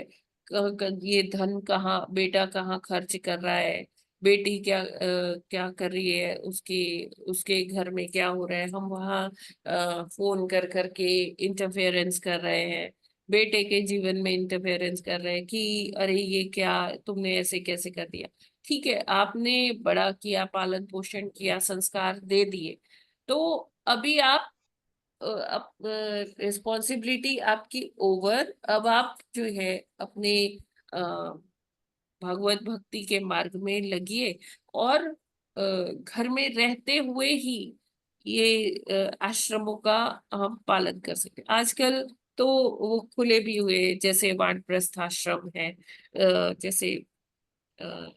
ये धन कहाँ, बेटा कहाँ खर्च कर रहा है, बेटी क्या कर रही है, उसके उसके घर में क्या हो रहा है, हम वहाँ फोन कर करके इंटरफेरेंस कर रहे हैं, बेटे के जीवन में इंटरफेरेंस कर रहे हैं कि अरे ये क्या, तुमने ऐसे कैसे कर दिया। ठीक है, आपने बड़ा किया, पालन पोषण किया, संस्कार दे दिए, तो अभी आप अब रिस्पॉन्सिबिलिटी आपकी ओवर। अब आप जो है अपने अ, भगवत भक्ति के मार्ग में लगिए, और घर में रहते हुए ही ये आश्रमों का हम पालन कर सकते हैं। आजकल तो वो खुले भी हुए, जैसे वानप्रस्थ आश्रम है, जैसे अ,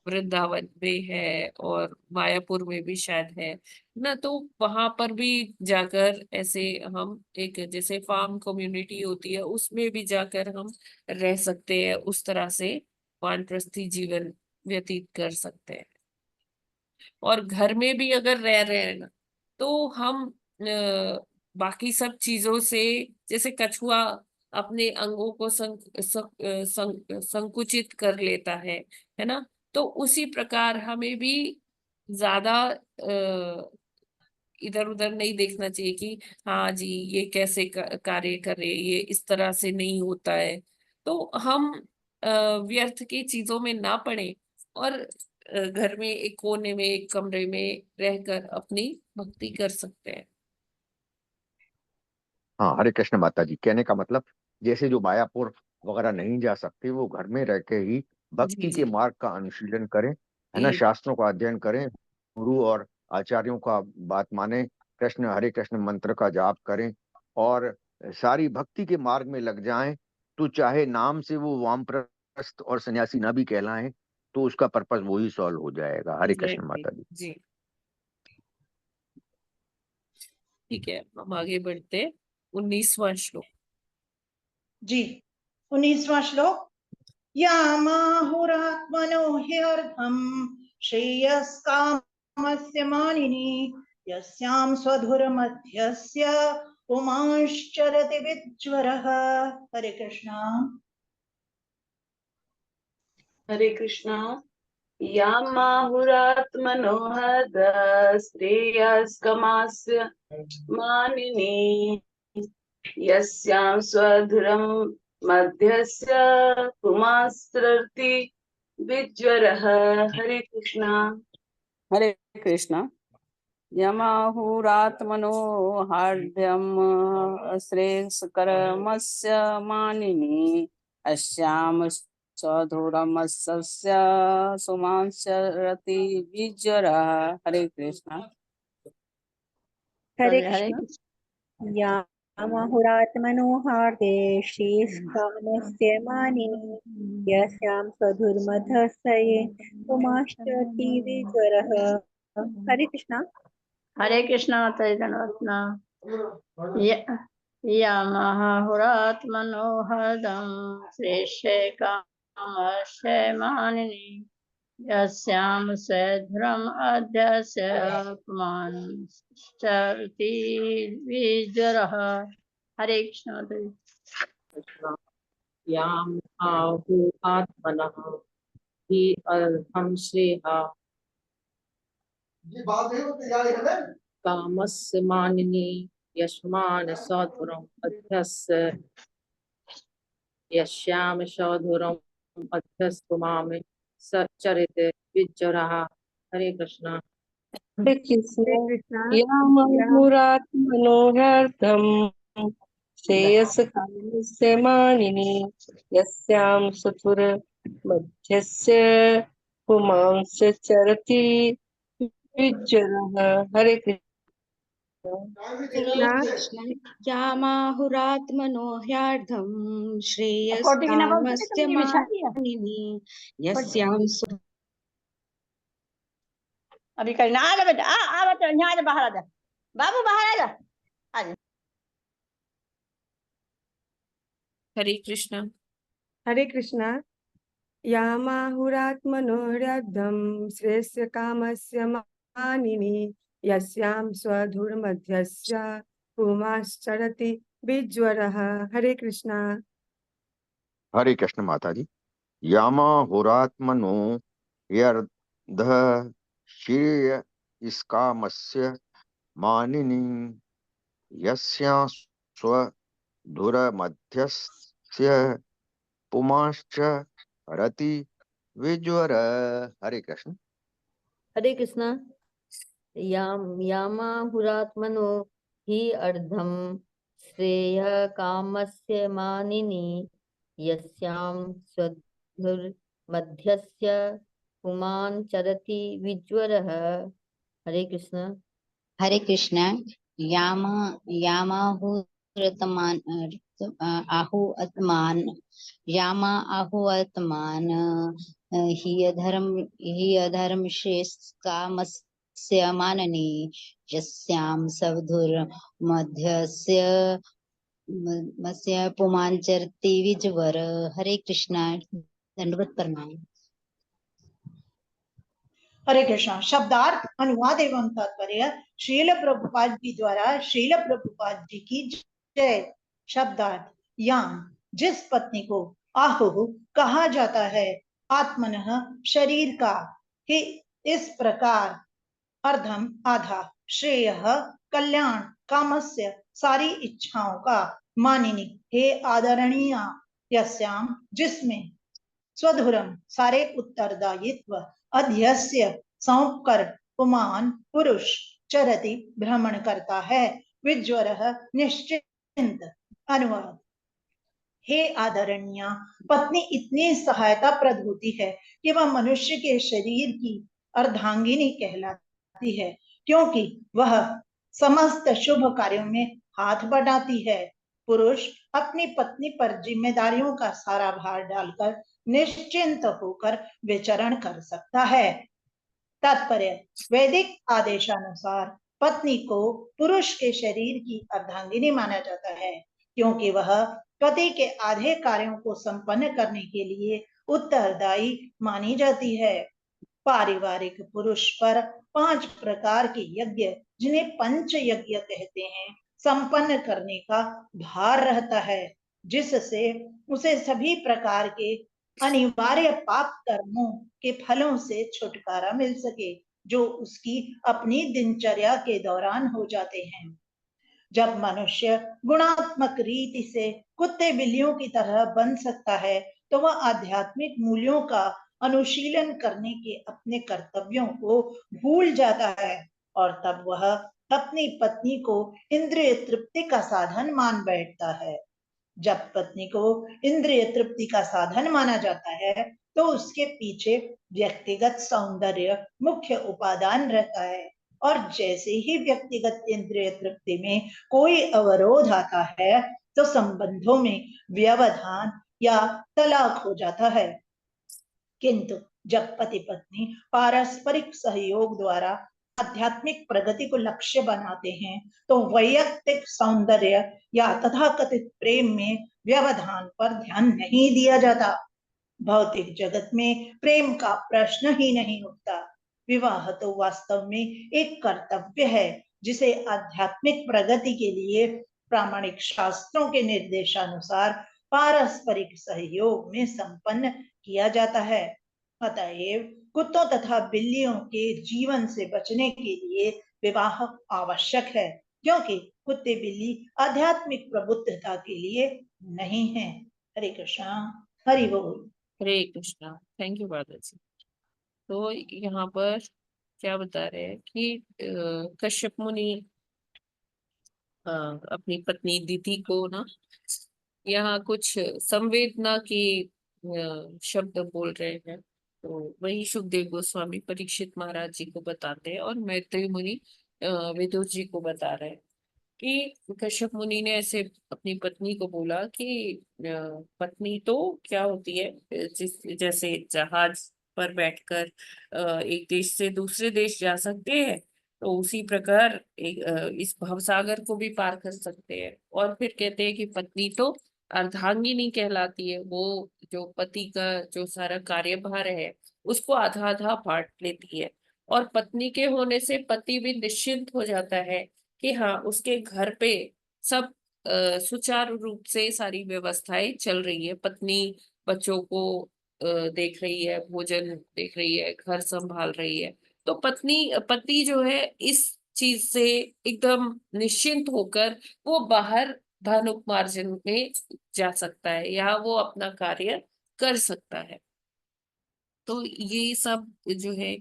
वृंदावन में है और मायापुर में भी शायद है ना। तो वहां पर भी जाकर ऐसे हम एक जैसे फार्म कम्युनिटी होती है उसमें भी जाकर हम रह सकते हैं, उस तरह से वानप्रस्थी जीवन व्यतीत कर सकते हैं। और घर में भी अगर रह रहे हैं ना, तो हम बाकी सब चीजों से, जैसे कछुआ अपने अंगों को संकुचित कर लेता है ना। तो उसी प्रकार हमें भी ज्यादा इधर उधर नहीं देखना चाहिए कि हाँ जी ये कैसे कार्य करे, ये इस तरह से नहीं होता है। तो हम व्यर्थ की चीजों में ना पड़े और घर में एक कोने में एक कमरे में रहकर अपनी भक्ति कर सकते हैं। हाँ, हरे कृष्ण माता जी। कहने का मतलब जैसे जो मायापुर वगैरह नहीं जा सकते, वो घर में रह के ही जी भक्ति के जी मार्ग का अनुशीलन करें, है ना, जी शास्त्रों का अध्ययन करें, गुरु और आचार्यों का बात माने, कृष्ण हरे कृष्ण मंत्र का जाप करें और सारी भक्ति के मार्ग में लग जाएं। तो चाहे नाम से वो वामप्रस्थ और सन्यासी ना भी कहलाएं, तो उसका पर्पस वही सॉल्व हो जाएगा। हरे कृष्ण एग्जैक्टली माता जी। जी। ठीक है, हम आगे बढ़ते। 19वां श्लोक। जी 19वां श्लोक। यामाहुरात्मनो ह्यर्थं श्रेयस्कामस्य मानिनी यस्यां स्वधुरमध्यस्य पुमांश्चरति विज्वरः। हरे कृष्णा। हरे कृष्णा। यामाहुरात्मनो हृदश्रेयस्कमास्य मानिनी यस्यां स्वधुरं मध्यस्य पुमांश्चरति विज्वरः। हरे कृष्णा। हरे कृष्णा। यमाहुरात्मनो हार्द्यम श्रेयस्करमस्य मानिनी अस्याम स्वधुरमस्य सुमांसरति विज्वरः। हरे कृष्णा। हरे हरे कृष्ण। यामाहुरात्मनो हार्दे श्रीस्कामस्य मानिनी यस्यां स्वधुर्मधस्य पुमाश्चरति विज्वरः। हरे कृष्णा। हरे कृष्णा माता जी धन्यवाद। यमहुरात्मनो हृदं श्रेष्ठ कामस्य मानिनी यस्यां स्वधुरम् अध्यस्य पुमांश्चरति विज्वरः। हरे कृष्ण माता जी। याम आहुआत्मनः हि अर्धं श्रेयः कामस्य मानिनी यस्मान् सधुरम् अध्यस्य यस्याम सधुरम् अध्यस्य पुमां सचरिते विज्वरः। हरे कृष्णा। हरे कृष्ण। हरे कृष्णा। या यामहुरात्मनो ह्यर्थं श्रेयस्कामस्य मानिनी यस्यां सुतुर मध्यस्य पुमांश्चरति विज्वरः। हरे कृष्ण। कृष्णा। यामाहुरात्मनो ह्यार्धं श्रेयस्कामस्य मानिनी यस्यां अभी करना आ जा बेटा, आ बेटा, यहाँ आ जा, बाहर आ जा बाबू, बाहर आ जा। हरे कृष्णा। हरे कृष्णा। यामाहुरात्मनो हृदं श्रेयस्य कामस्य मानिनी यस्यां स्वधुर्मध्यस्य पुमाश्चरति विज्वरः। हरे कृष्णा। हरे कृष्ण माता जी। यामाहुरात्मनो यर्ध श्रेय इसकामस्य मानिनी यस्यां स्वधुरमध्यस्य पुमांश्च रति विज्वर। हरे कृष्ण। हरे कृष्णा। यामाहुरात्मनो हि अर्धं श्रेयः कामस्य मानिनी यस्यां स्वधुर्मध्यस्य पुमान् चरति विज्वरः। हरे कृष्णा। हरे कृष्ण। यामाहुरात्मनो ऋतमान आहुअतमान यामा आहुअतमान ही अधर्म कामस्य माननी यस्याम सवधुर मध्यस्य मस्य पुमांचरति विजवर। हरे कृष्णा। दंडवत प्रणाम। हरे कृष्णा। शब्दार्थ, अनुवाद एवं तात्पर्य। श्रील प्रभुपाद जी द्वारा श्रील प्रभुपाद जी की जय। शब्दार्थ, याम जिस पत्नी को आहु कहा जाता है, आत्मनः शरीर का, ही इस प्रकार, अर्धम आधा, श्रेय कल्याण, कामस्य सारी इच्छाओं का, मानिनी हे आदरणीय, यस्याम जिसमें, स्वधुरम सारे उत्तरदायित्व, अध्यस्य सौंप कर, पुमान पुरुष, चरति भ्रमण करता है, विज्वर निश्चिंत। अनुवाद, हे आदरणीय, पत्नी इतनी सहायता प्रद होती है कि वह मनुष्य के शरीर की अर्धांगिनी कहलाती है, क्योंकि वह समस्त शुभ कार्यों में हाथ बढ़ाती है। पुरुष अपनी पत्नी पर जिम्मेदारियों का सारा भार डालकर निश्चिंत होकर विचरण कर सकता है। तात्पर्य, वैदिक आदेशानुसार पत्नी को पुरुष के शरीर की अर्धांगिनी माना जाता है, क्योंकि वह पति के आधे कार्यों को संपन्न करने के लिए उत्तरदायी मानी जाती है। पारिवारिक पुरुष पर 5 प्रकार के यज्ञ, जिन्हें पंच यज्ञ कहते हैं, संपन्न करने का भार रहता है, जिससे उसे सभी प्रकार के अनिवार्य पाप कर्मों के फलों से छुटकारा मिल सके, जो उसकी अपनी दिनचर्या के दौरान हो जाते हैं। जब मनुष्य गुणात्मक रीति से कुत्ते बिल्लियों की तरह बन सकता है, तो वह आध्यात्मिक मूल्यों का अनुशीलन करने के अपने कर्तव्यों को भूल जाता है, और तब वह अपनी पत्नी को इंद्रिय तृप्ति का साधन मान बैठता है। जब पत्नी को इंद्रिय तृप्ति का साधन माना जाता है, तो उसके पीछे व्यक्तिगत सौंदर्य मुख्य उपादान रहता है, और जैसे ही व्यक्तिगत इंद्रिय तृप्ति में कोई अवरोध आता है, तो संबंधों में व्यवधान या तलाक हो जाता है। किंतु जब पति पत्नी पारस्परिक सहयोग द्वारा आध्यात्मिक प्रगति को लक्ष्य बनाते हैं, तो वैयक्तिक सौंदर्य या तथाकथित प्रेम में व्यवधान पर ध्यान नहीं दिया जाता। भौतिक जगत में प्रेम का प्रश्न ही नहीं उठता। विवाह तो वास्तव में एक कर्तव्य है, जिसे आध्यात्मिक प्रगति के लिए प्रामाणिक शास्त्रों के निर्देशानुसार पारस्परिक सहयोग में संपन्न किया जाता है। अतएव कुत्तों तथा बिल्लियों के जीवन से बचने के लिए विवाह आवश्यक है, क्योंकि कुत्ते बिल्ली आध्यात्मिक प्रबुद्धता के लिए नहीं है। हरे कृष्णा। हरि बोल। हरे कृष्णा। थैंक यू माता जी। तो यहाँ पर क्या बता रहे हैं कि कश्यप मुनि अपनी पत्नी दिति को ना यहाँ कुछ संवेदना की शब्द बोल रहे हैं, तो वही सुखदेव गोस्वामी परीक्षित महाराज जी को बताते हैं, और मैत्रेय मुनि विदुर जी को बता रहे हैं कि कश्यप मुनि ने ऐसे अपनी पत्नी को बोला कि पत्नी तो क्या होती है, जैसे जहाज पर बैठकर एक देश से दूसरे देश जा सकते हैं, तो उसी प्रकार इस भवसागर को भी पार कर सकते हैं। और फिर कहते हैं कि पत्नी तो अर्धांगिनी कहलाती है, वो जो पति का जो सारा कार्यभार है उसको आधा आधा बांट लेती है, और पत्नी के होने से पति भी निश्चिंत हो जाता है कि हाँ उसके घर पे सब सुचारू रूप से सारी व्यवस्थाएं चल रही है। पत्नी बच्चों को देख रही है, भोजन देख रही है, घर संभाल रही है, तो पति जो है इस चीज से एकदम निश्चिंत होकर वो बाहर धन उपार्जन में जा सकता है, या वो अपना कार्य कर सकता है। तो ये सब जो है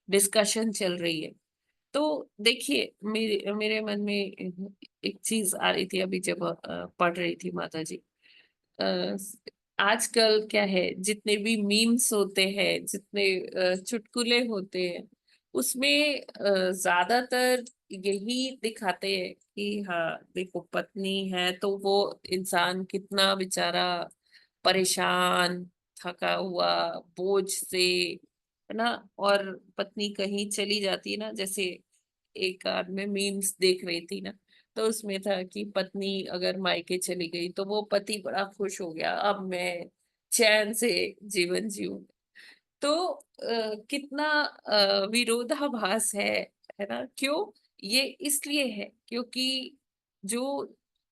डिस्कशन चल रही है। तो देखिए मेरे मेरे मन में एक चीज आ रही थी अभी जब पढ़ रही थी माता जी। अ, आजकल क्या है, जितने भी मीम्स होते हैं, जितने चुटकुले होते हैं, उसमें ज्यादातर यही दिखाते हैं कि हाँ देखो पत्नी है तो वो इंसान कितना बेचारा परेशान, थका हुआ, बोझ से, है ना। और पत्नी कहीं चली जाती है ना, जैसे एक आध में मीम्स देख रही थी ना, तो उसमें था कि पत्नी अगर मायके चली गई तो वो पति बड़ा खुश हो गया, अब मैं चैन से जीवन जीऊं। तो कितना विरोधाभास है ना। क्यों? ये इसलिए है क्योंकि जो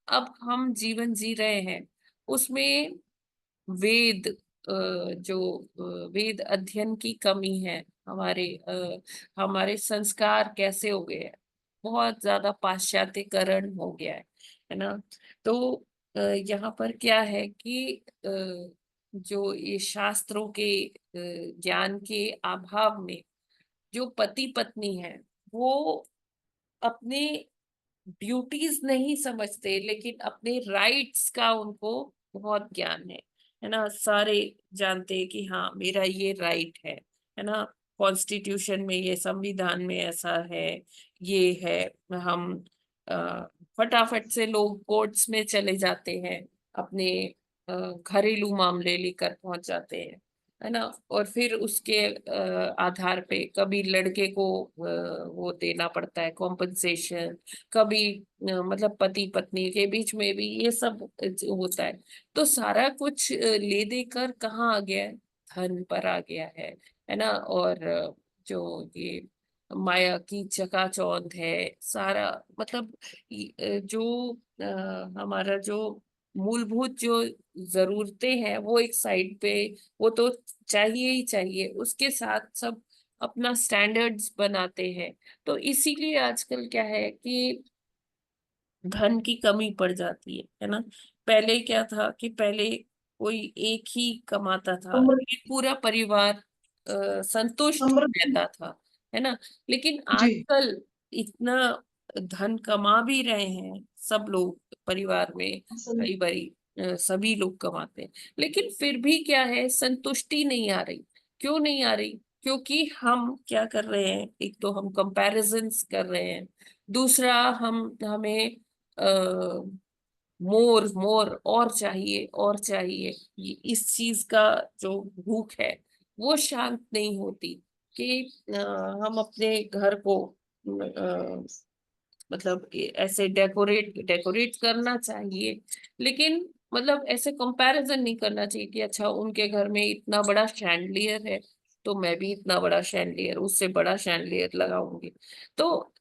अब हम जीवन जी रहे हैं उसमें वेद वेद अध्ययन की कमी है। हमारे संस्कार कैसे हो गए हैं, बहुत ज्यादा पाश्चात्यकरण हो गया है ना। तो यहाँ पर क्या है कि जो ये शास्त्रों के ज्ञान के अभाव में जो पति पत्नी है वो अपने ड्यूटीज नहीं समझते, लेकिन अपने राइट्स का उनको बहुत ज्ञान है ना। सारे जानते हैं कि हाँ मेरा ये राइट है ना। कॉन्स्टिट्यूशन में ये, संविधान में ऐसा है, ये है। हम फटाफट से लोग कोर्ट्स में चले जाते हैं, अपने घरेलू मामले लेकर पहुंच जाते हैं, है ना। और फिर उसके आधार पे कभी लड़के को वो देना पड़ता है कॉम्पनसेशन, कभी मतलब पति पत्नी के बीच में भी ये सब होता है। तो सारा कुछ ले देकर कहाँ आ गया है, धन पर आ गया है ना। और जो ये माया की चकाचौंध है सारा, मतलब जो हमारा जो मूलभूत जो जरूरतें हैं वो एक साइड पे, वो तो चाहिए ही चाहिए, उसके साथ सब अपना स्टैंडर्ड्स बनाते हैं। तो इसीलिए आजकल क्या है कि धन की कमी पड़ जाती है ना। पहले क्या था कि पहले कोई एक ही कमाता था, लेकिन पूरा परिवार संतुष्ट समृद्धि। रहता था, है ना। लेकिन जी। आजकल इतना धन कमा भी रहे हैं सब लोग परिवार में, कई बारी सभी लोग कमाते हैं, लेकिन फिर भी क्या है, संतुष्टि नहीं आ रही। क्यों नहीं आ रही? क्योंकि हम क्या कर रहे हैं, एक तो हम कंपैरिजंस कर रहे हैं, दूसरा हमें मोर मोर और चाहिए और चाहिए। इस चीज का जो भूख है वो शांत नहीं होती कि हम अपने घर को मतलब ऐसे डेकोरेट डेकोरेट करना चाहिए, लेकिन मतलब ऐसे कंपैरिजन नहीं करना चाहिए कि अच्छा उनके घर में इतना बड़ा शैंडलियर है तो मैं भी इतना बड़ा शैंडलियर, उससे बड़ा शैंडलियर लगाऊंगी। तो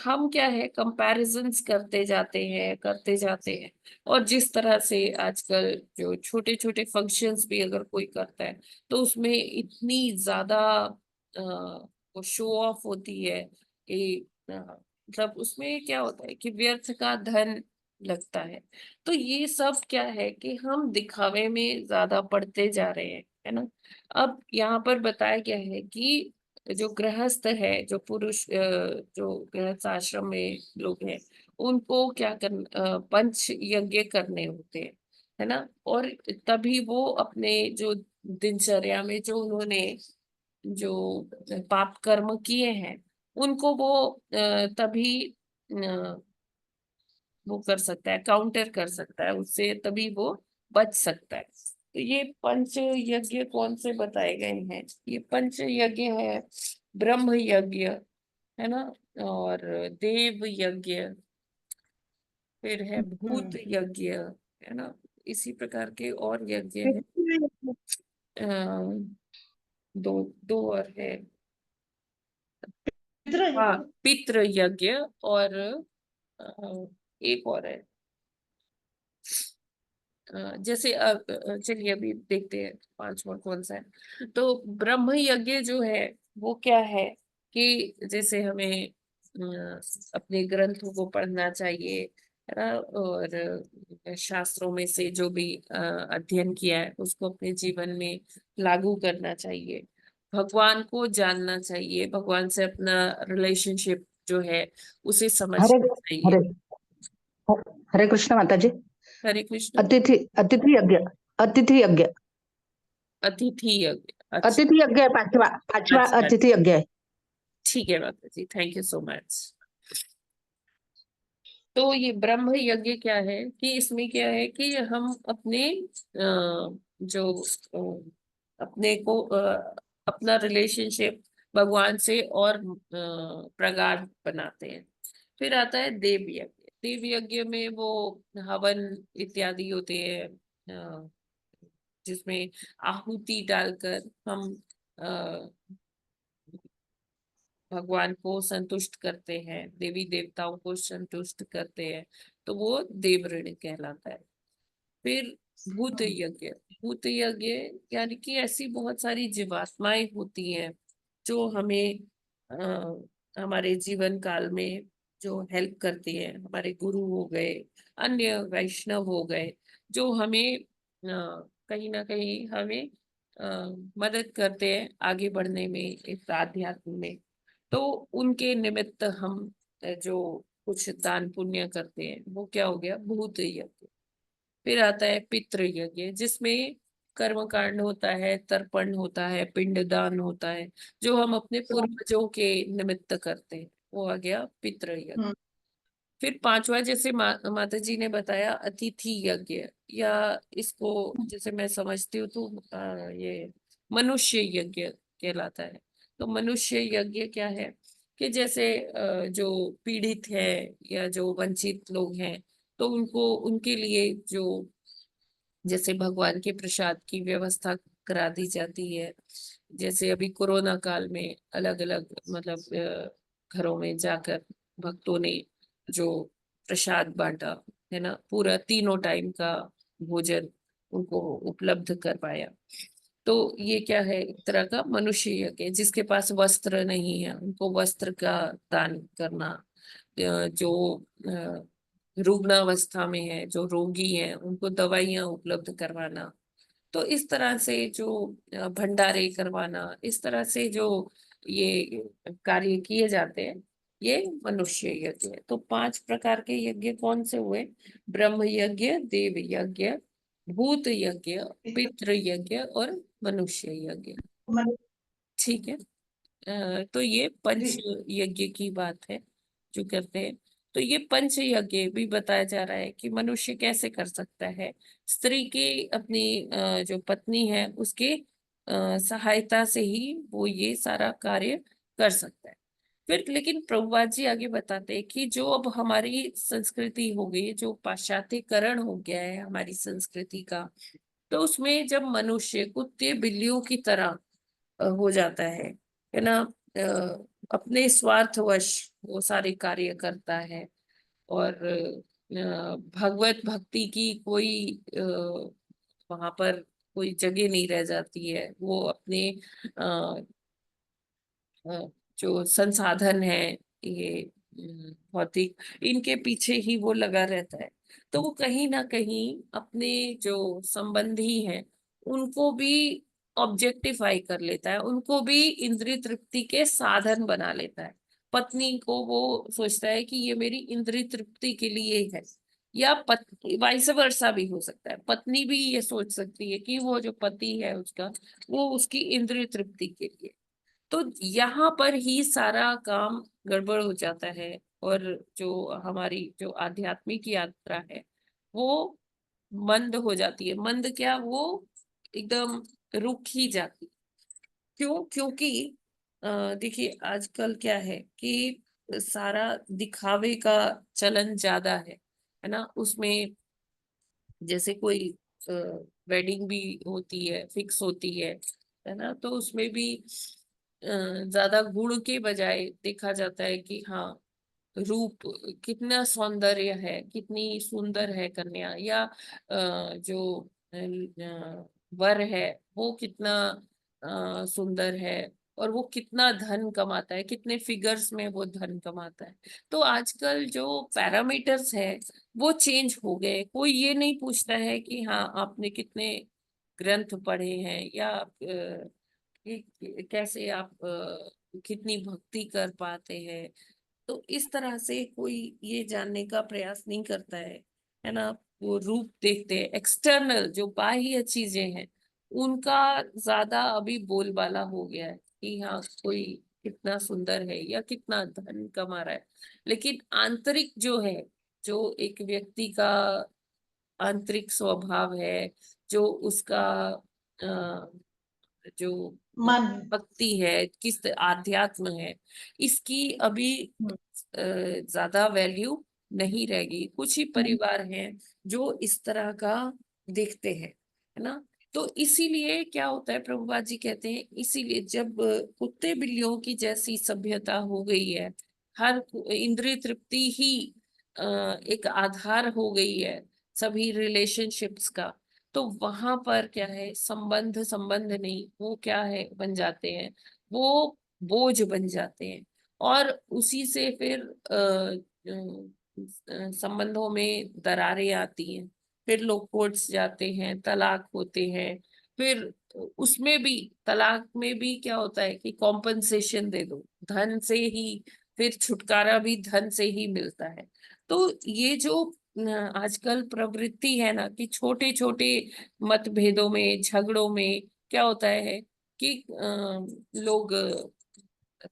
हम क्या है, कंपैरिजंस करते जाते हैं। और जिस तरह से आजकल जो छोटे छोटे फंक्शंस भी अगर कोई करता है तो उसमें इतनी ज्यादा वो शो ऑफ होती है कि मतलब उसमें क्या होता है कि व्यर्थ का धन लगता है। तो ये सब क्या है कि हम दिखावे में ज्यादा पड़ते जा रहे हैं, है ना। अब यहाँ पर बताया गया है कि जो गृहस्थ है, जो पुरुष जो गृहस्थ आश्रम में लोग हैं, उनको क्या पंच यज्ञ करने होते हैं, है ना। और तभी वो अपने जो दिनचर्या में जो उन्होंने जो पाप कर्म किए हैं उनको वो तभी वो कर सकता है, काउंटर कर सकता है उससे, तभी वो बच सकता है। तो ये पंच यज्ञ कौन से बताए गए हैं? ये पंच यज्ञ है ब्रह्म यज्ञ, है ना, और देव यज्ञ, फिर है भूत यज्ञ, है ना। इसी प्रकार के और यज्ञ है। दो दो और है। हाँ, पितृ यज्ञ, और एक और है। जैसे चलिए अभी देखते हैं पांचवा कौन सा है। तो ब्रह्म यज्ञ जो है वो क्या है कि जैसे हमें अपने ग्रंथों को पढ़ना चाहिए, है ना, और शास्त्रों में से जो भी अध्ययन किया है उसको अपने जीवन में लागू करना चाहिए, भगवान को जानना चाहिए, भगवान से अपना रिलेशनशिप जो है उसे हरे समझना चाहिए। हरे हरे कृष्ण माता जी। हरे कृष्ण। अतिथि अतिथि यज्ञ। अतिथि यज्ञ। अतिथि यज्ञ, अच्छा अतिथि यज्ञ है पांचवा। पांचवा अच्छा, अतिथि यज्ञ है। ठीक है माता जी, थैंक यू सो मच। तो ये ब्रह्म यज्ञ क्या है कि इसमें क्या है कि हम अपने जो अपने को अपना रिलेशनशिप भगवान से और प्रगाढ़ बनाते हैं। फिर आता है देव यज्ञ। देव यज्ञ में वो हवन इत्यादि होते हैं, जिसमें आहुति डालकर हम भगवान को संतुष्ट करते हैं, देवी देवताओं को संतुष्ट करते हैं, तो वो देव ऋण कहलाता है। फिर भूत यज्ञ। भूत यज्ञ यानी कि ऐसी बहुत सारी जीवात्माएं होती हैं जो हमें हमारे जीवन काल में जो हेल्प करती है। हमारे गुरु हो गए, अन्य वैष्णव हो गए, जो हमें कहीं ना कहीं हमें मदद करते हैं आगे बढ़ने में इस आध्यात्म में। तो उनके निमित्त हम जो कुछ दान पुण्य करते हैं वो क्या हो गया, भूत यज्ञ। फिर आता है पितृ यज्ञ, जिसमें कर्म कांड होता है, तर्पण होता है, पिंडदान होता है, जो हम अपने पूर्वजों के निमित्त करते हैं, वो आ गया पितृ यज्ञ। फिर पांचवा, जैसे माता जी ने बताया, अतिथि यज्ञ, या इसको जैसे मैं समझती हूँ तो ये मनुष्य यज्ञ कहलाता है। तो मनुष्य यज्ञ क्या है कि जैसे जो पीड़ित है या जो वंचित लोग हैं, तो उनको उनके लिए जो जैसे भगवान के प्रसाद की व्यवस्था करा दी जाती है। जैसे अभी कोरोना काल में अलग अलग मतलब घरों में जाकर भक्तों ने जो प्रसाद बांटा है ना, पूरा तीनों टाइम का भोजन उनको उपलब्ध करवाया। तो ये क्या है, एक तरह का मनुष्य यज्ञ। जिसके पास वस्त्र नहीं है उनको वस्त्र का दान करना, जो रुग्णावस्था में है, जो रोगी है, उनको दवाइयां उपलब्ध करवाना। तो इस तरह से जो भंडारे करवाना, इस तरह से जो ये कार्य किए जाते हैं, ये मनुष्य यज्ञ है। तो 5 प्रकार के यज्ञ कौन से हुए? ब्रह्म यज्ञ, देव यज्ञ, भूत यज्ञ, पितृ यज्ञ और मनुष्य यज्ञ। ठीक है। तो ये पंच यज्ञ की बात है जो करते हैं। तो ये पंच यज्ञ भी बताया जा रहा है कि मनुष्य कैसे कर सकता है। स्त्री की अपनी जो पत्नी है उसके सहायता से ही वो ये सारा कार्य कर सकता है। फिर लेकिन प्रभुपाद जी आगे बताते हैं कि जो अब हमारी संस्कृति हो गई, जो पाश्चात्यकरण हो गया है हमारी संस्कृति का, तो उसमें जब मनुष्य कुत्ते बिल्लियों की तरह हो जाता है ना, अपने स्वार्थवश वो सारे कार्य करता है, और भगवत भक्ति की कोई वहां पर कोई जगह नहीं रह जाती है। वो अपने अ, जो संसाधन है, ये भौतिक, इनके पीछे ही वो लगा रहता है। तो वो कहीं ना कहीं अपने जो संबंधी हैं उनको भी ऑब्जेक्टिफाई कर लेता है, उनको भी इंद्रिय तृप्ति के साधन बना लेता है। पत्नी को वो सोचता है कि ये मेरी इंद्रिय तृप्ति के लिए है, या वाइस वर्सा भी हो सकता है। पत्नी भी ये सोच सकती है कि वो जो पति है उसका, वो उसकी इंद्रिय तृप्ति के लिए। तो यहाँ पर ही सारा काम गड़बड़ हो जाता है, और जो हमारी जो आध्यात्मिक यात्रा है वो मंद हो जाती है। मंद क्या, वो एकदम रुक ही जाती। क्यों? क्योंकि देखिए आजकल क्या है कि सारा दिखावे का चलन ज्यादा है ना। उसमें जैसे कोई वेडिंग भी होती है, फिक्स होती है ना, तो उसमें भी ज्यादा गुण के बजाय देखा जाता है कि हाँ, रूप कितना सौंदर्य है, कितनी सुंदर है कन्या, या जो वर है वो कितना सुंदर है, और वो कितना धन कमाता है, कितने फिगर्स में वो धन कमाता है। तो आजकल जो पैरामीटर्स है वो चेंज हो गए। कोई ये नहीं पूछता है कि हाँ आपने कितने ग्रंथ पढ़े हैं, या कैसे आप कितनी भक्ति कर पाते हैं। तो इस तरह से कोई ये जानने का प्रयास नहीं करता है ना। वो रूप देखते हैं, एक्सटर्नल जो बाह्य चीजें हैं उनका ज्यादा अभी बोलबाला हो गया है कि हाँ कोई कितना सुंदर है या कितना धन कमा रहा है। लेकिन आंतरिक जो है जो एक व्यक्ति का आंतरिक स्वभाव है, जो उसका जो मन। भक्ति है, किस आध्यात्म है, इसकी अभी ज्यादा वैल्यू नहीं रहेगी। कुछ ही परिवार हैं जो इस तरह का देखते हैं, है ना। तो इसीलिए क्या होता है, प्रभुपाद जी कहते हैं, इसीलिए जब कुत्ते बिल्लियों की जैसी सभ्यता हो गई है, हर इंद्रिय तृप्ति ही एक आधार हो गई है सभी रिलेशनशिप्स का, तो वहां पर क्या है, संबंध संबंध नहीं, वो क्या है बन जाते हैं, वो बोझ बन जाते हैं। और उसी से फिर संबंधों में दरारें आती हैं, फिर लोग कोर्ट्स जाते हैं, तलाक होते हैं। फिर उसमें भी, तलाक में भी क्या होता है कि कॉम्पनसेशन दे दो, धन से ही, फिर छुटकारा भी धन से ही मिलता है। तो ये जो आजकल प्रवृत्ति है ना, कि छोटे छोटे मतभेदों में, झगड़ों में क्या होता है कि लोग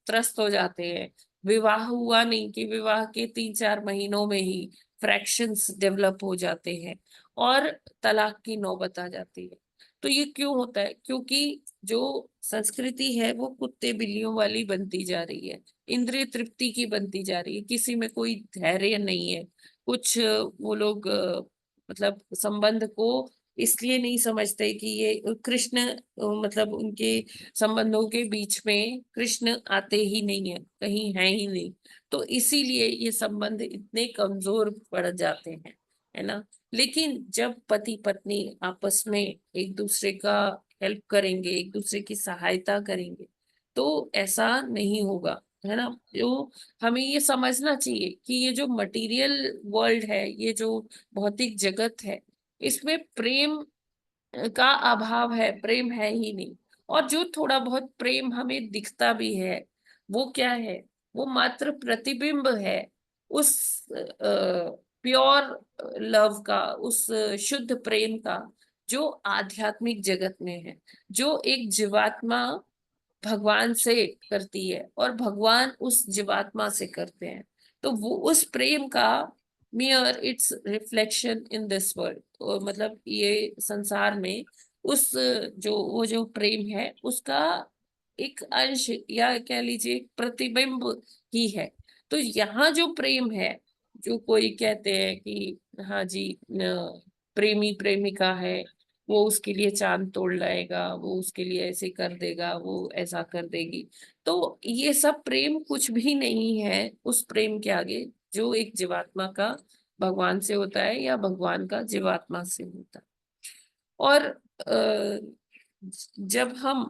त्रस्त हो जाते हैं। विवाह हुआ नहीं कि विवाह के 3-4 महीनों में ही फ्रैक्शंस डेवलप हो जाते हैं और तलाक की नौबत आ जाती है। तो ये क्यों होता है? क्योंकि जो संस्कृति है वो कुत्ते बिल्लियों वाली बनती जा रही है, इंद्रिय तृप्ति की बनती जा रही है, किसी में कोई धैर्य नहीं है। कुछ वो लोग मतलब संबंध को इसलिए नहीं समझते कि ये कृष्ण मतलब उनके संबंधों के बीच में कृष्ण आते ही नहीं है, कहीं है ही नहीं। तो इसीलिए ये संबंध इतने कमजोर पड़ जाते हैं, है ना। लेकिन जब पति पत्नी आपस में एक दूसरे का हेल्प करेंगे, एक दूसरे की सहायता करेंगे, तो ऐसा नहीं होगा, है ना। जो हमें ये समझना चाहिए कि ये जो मटेरियल वर्ल्ड है, ये जो भौतिक जगत है, इसमें प्रेम का अभाव है, प्रेम है ही नहीं। और जो थोड़ा बहुत प्रेम हमें दिखता भी है, वो क्या है, वो मात्र प्रतिबिंब है उस प्योर लव का, उस शुद्ध प्रेम का, जो आध्यात्मिक जगत में है, जो एक जीवात्मा भगवान से करती है और भगवान उस जीवात्मा से करते हैं। तो वो उस प्रेम का मियर it's reflection in this world, मतलब ये संसार में उस जो वो जो प्रेम है उसका एक अंश, या कह लीजिए एक प्रतिबिंब ही है। तो यहाँ जो प्रेम है, जो कोई कहते हैं कि हाँ जी प्रेमी प्रेमिका है, वो उसके लिए चांद तोड़ लाएगा, वो उसके लिए ऐसे कर देगा, वो ऐसा कर देगी, तो ये सब प्रेम कुछ भी नहीं है उस प्रेम के आगे जो एक जीवात्मा का भगवान से होता है, या भगवान का जीवात्मा से होता है। और जब हम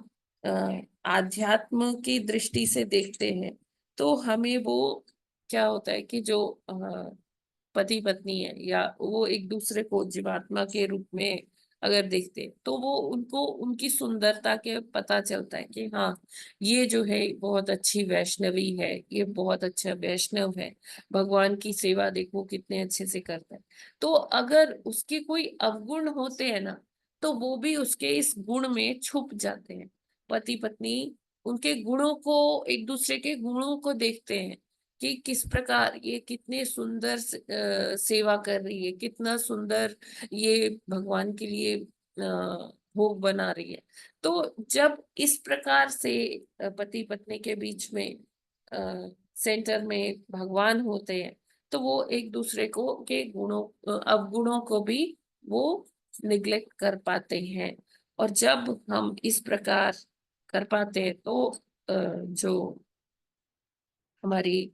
आध्यात्म की दृष्टि से देखते हैं, तो हमें वो क्या होता है कि जो पति पत्नी है, या वो एक दूसरे को जीवात्मा के रूप में अगर देखते हैं, तो वो उनको उनकी सुंदरता के पता चलता है कि हाँ, ये जो है बहुत अच्छी वैष्णवी है, ये बहुत अच्छा वैष्णव है, भगवान की सेवा देखो कितने अच्छे से करता है। तो अगर उसके कोई अवगुण होते हैं ना, तो वो भी उसके इस गुण में छुप जाते हैं। पति पत्नी उनके गुणों को, एक दूसरे के गुणों को देखते हैं कि किस प्रकार ये कितने सुंदर सेवा कर रही है, कितना सुंदर ये भगवान के लिए भोग बना रही है। तो जब इस प्रकार से पति पत्नी के बीच में सेंटर में भगवान होते हैं, तो वो एक दूसरे को के गुणों अवगुणों को भी वो निग्लेक्ट कर पाते हैं। और जब हम इस प्रकार कर पाते हैं, तो जो हमारी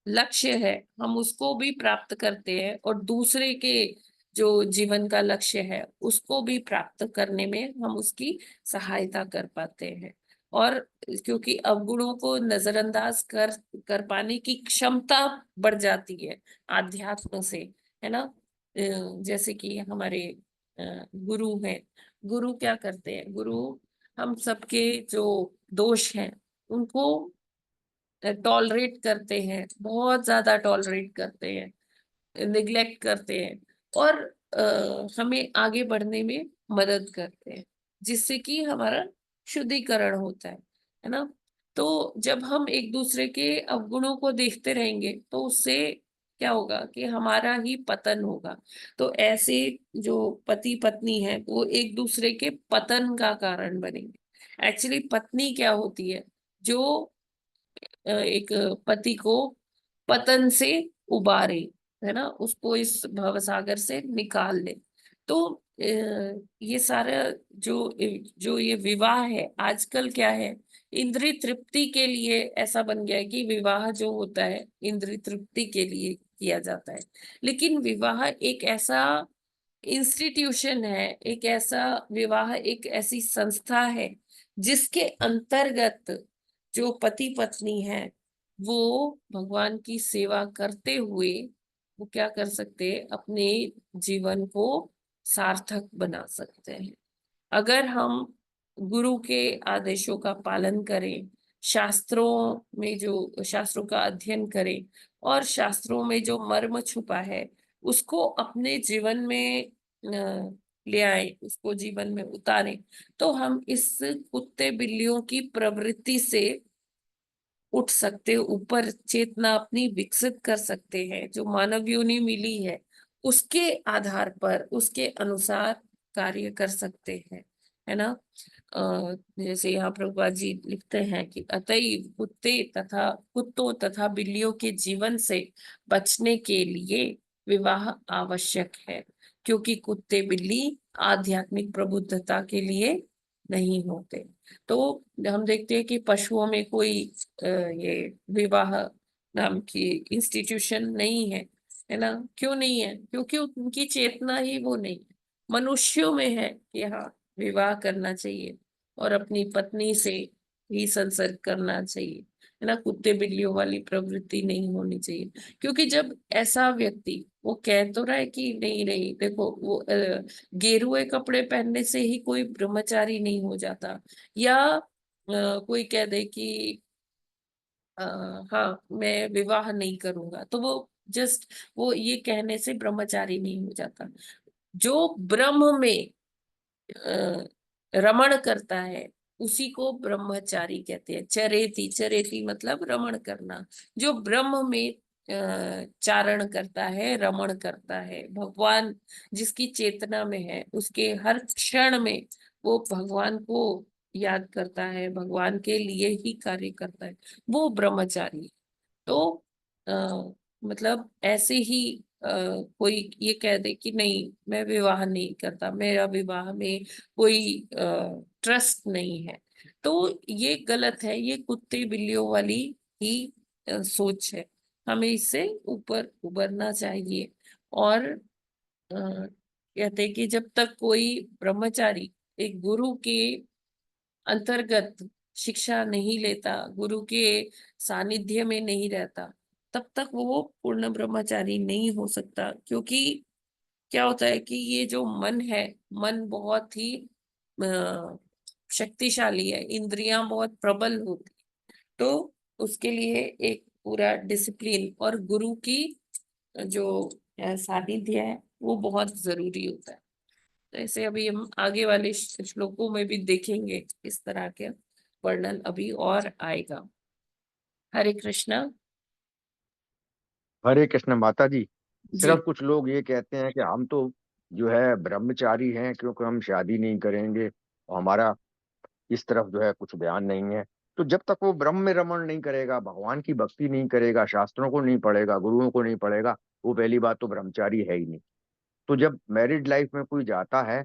लक्ष्य है, हम उसको भी प्राप्त करते हैं, और दूसरे के जो जीवन का लक्ष्य है उसको भी प्राप्त करने में हम उसकी सहायता कर पाते हैं। और क्योंकि अवगुणों को नजरअंदाज कर पाने की क्षमता बढ़ जाती है आध्यात्म से, है ना। जैसे कि हमारे गुरु हैं, गुरु क्या करते हैं, गुरु हम सबके जो दोष हैं उनको टॉलरेट करते हैं, बहुत ज्यादा टॉलरेट करते हैं, निग्लेक्ट करते हैं, और हमें आगे बढ़ने में मदद करते हैं, जिससे कि हमारा शुद्धिकरण होता है ना। तो जब हम एक दूसरे के अवगुणों को देखते रहेंगे, तो उससे क्या होगा कि हमारा ही पतन होगा। तो ऐसे जो पति पत्नी है वो एक दूसरे के पतन का कारण बनेंगे। एक्चुअली पत्नी क्या होती है, जो एक पति को पतन से उबारे, है ना, उसको इस भवसागर से निकाल ले। तो ये सारा जो जो ये विवाह है आजकल क्या है, इंद्रिय तृप्ति के लिए ऐसा बन गया है कि विवाह जो होता है इंद्रिय तृप्ति के लिए किया जाता है। लेकिन विवाह एक ऐसा इंस्टीट्यूशन है, एक ऐसा विवाह एक ऐसी संस्था है जिसके अंतर्गत जो पति पत्नी है वो भगवान की सेवा करते हुए वो क्या कर सकते हैं, अपने जीवन को सार्थक बना सकते हैं। अगर हम गुरु के आदेशों का पालन करें, शास्त्रों में जो शास्त्रों का अध्ययन करें और शास्त्रों में जो मर्म छुपा है उसको अपने जीवन में ले आए, उसको जीवन में उतारें, तो हम इस कुत्ते बिल्लियों की प्रवृत्ति से उठ सकते, ऊपर चेतना अपनी विकसित कर सकते हैं। जो मानव योनि मिली है उसके आधार पर उसके अनुसार कार्य कर सकते हैं, है ना। जैसे यहाँ प्रभुपाद जी लिखते हैं कि अतएव कुत्तों तथा बिल्लियों के जीवन से बचने के लिए विवाह आवश्यक है, क्योंकि कुत्ते बिल्ली आध्यात्मिक प्रबुद्धता के लिए नहीं होते। तो हम देखते हैं कि पशुओं में कोई ये विवाह नाम की इंस्टीट्यूशन नहीं है ना। क्यों नहीं है? क्योंकि उनकी चेतना ही वो नहीं है। मनुष्यों में है कि हाँ विवाह करना चाहिए और अपनी पत्नी से ही संसर्ग करना चाहिए, है ना। कुत्ते बिल्लियों वाली प्रवृत्ति नहीं होनी चाहिए। क्योंकि जब ऐसा व्यक्ति वो कह तो रहा है कि नहीं नहीं, देखो वो गेरुए कपड़े पहनने से ही कोई ब्रह्मचारी नहीं हो जाता, या कोई कह दे कि हाँ मैं विवाह नहीं करूंगा, तो वो जस्ट वो ये कहने से ब्रह्मचारी नहीं हो जाता। जो ब्रह्म में रमण करता है उसी को ब्रह्मचारी कहते हैं। चरेती, चरेती मतलब रमण करना। जो ब्रह्म में चारण करता है, रमण करता है, भगवान जिसकी चेतना में है उसके हर क्षण में वो भगवान को याद करता है, भगवान के लिए ही कार्य करता है, वो ब्रह्मचारी। तो मतलब ऐसे ही कोई ये कह दे कि नहीं मैं विवाह नहीं करता, मेरा विवाह में कोई ट्रस्ट नहीं है, तो ये गलत है। ये कुत्ते बिल्लियों वाली ही सोच है। हमें इससे ऊपर उबरना चाहिए। और कहते हैं कि जब तक कोई ब्रह्मचारी एक गुरु के अंतर्गत शिक्षा नहीं लेता, गुरु के सानिध्य में नहीं रहता, तब तक वो पूर्ण ब्रह्मचारी नहीं हो सकता। क्योंकि क्या होता है कि ये जो मन है, मन बहुत ही शक्तिशाली है, इंद्रियां बहुत प्रबल होती, तो उसके लिए एक पूरा डिसिप्लिन और गुरु की जो सानिध्य है वो बहुत जरूरी होता है। तो ऐसे अभी हम आगे वाले श्लोकों में भी देखेंगे, इस तरह के वर्णन अभी और आएगा। हरे कृष्णा। हरे कृष्ण माता जी। जी। सिर्फ कुछ लोग ये कहते हैं कि हम तो जो है ब्रह्मचारी हैं क्योंकि हम शादी नहीं करेंगे और हमारा इस तरफ जो है कुछ बयान नहीं है। तो जब तक वो ब्रह्म में रमण नहीं करेगा, भगवान की भक्ति नहीं करेगा, शास्त्रों को नहीं पढ़ेगा, गुरुओं को नहीं पढ़ेगा, वो पहली बात तो ब्रह्मचारी है ही नहीं। तो जब मैरिड लाइफ में कोई जाता है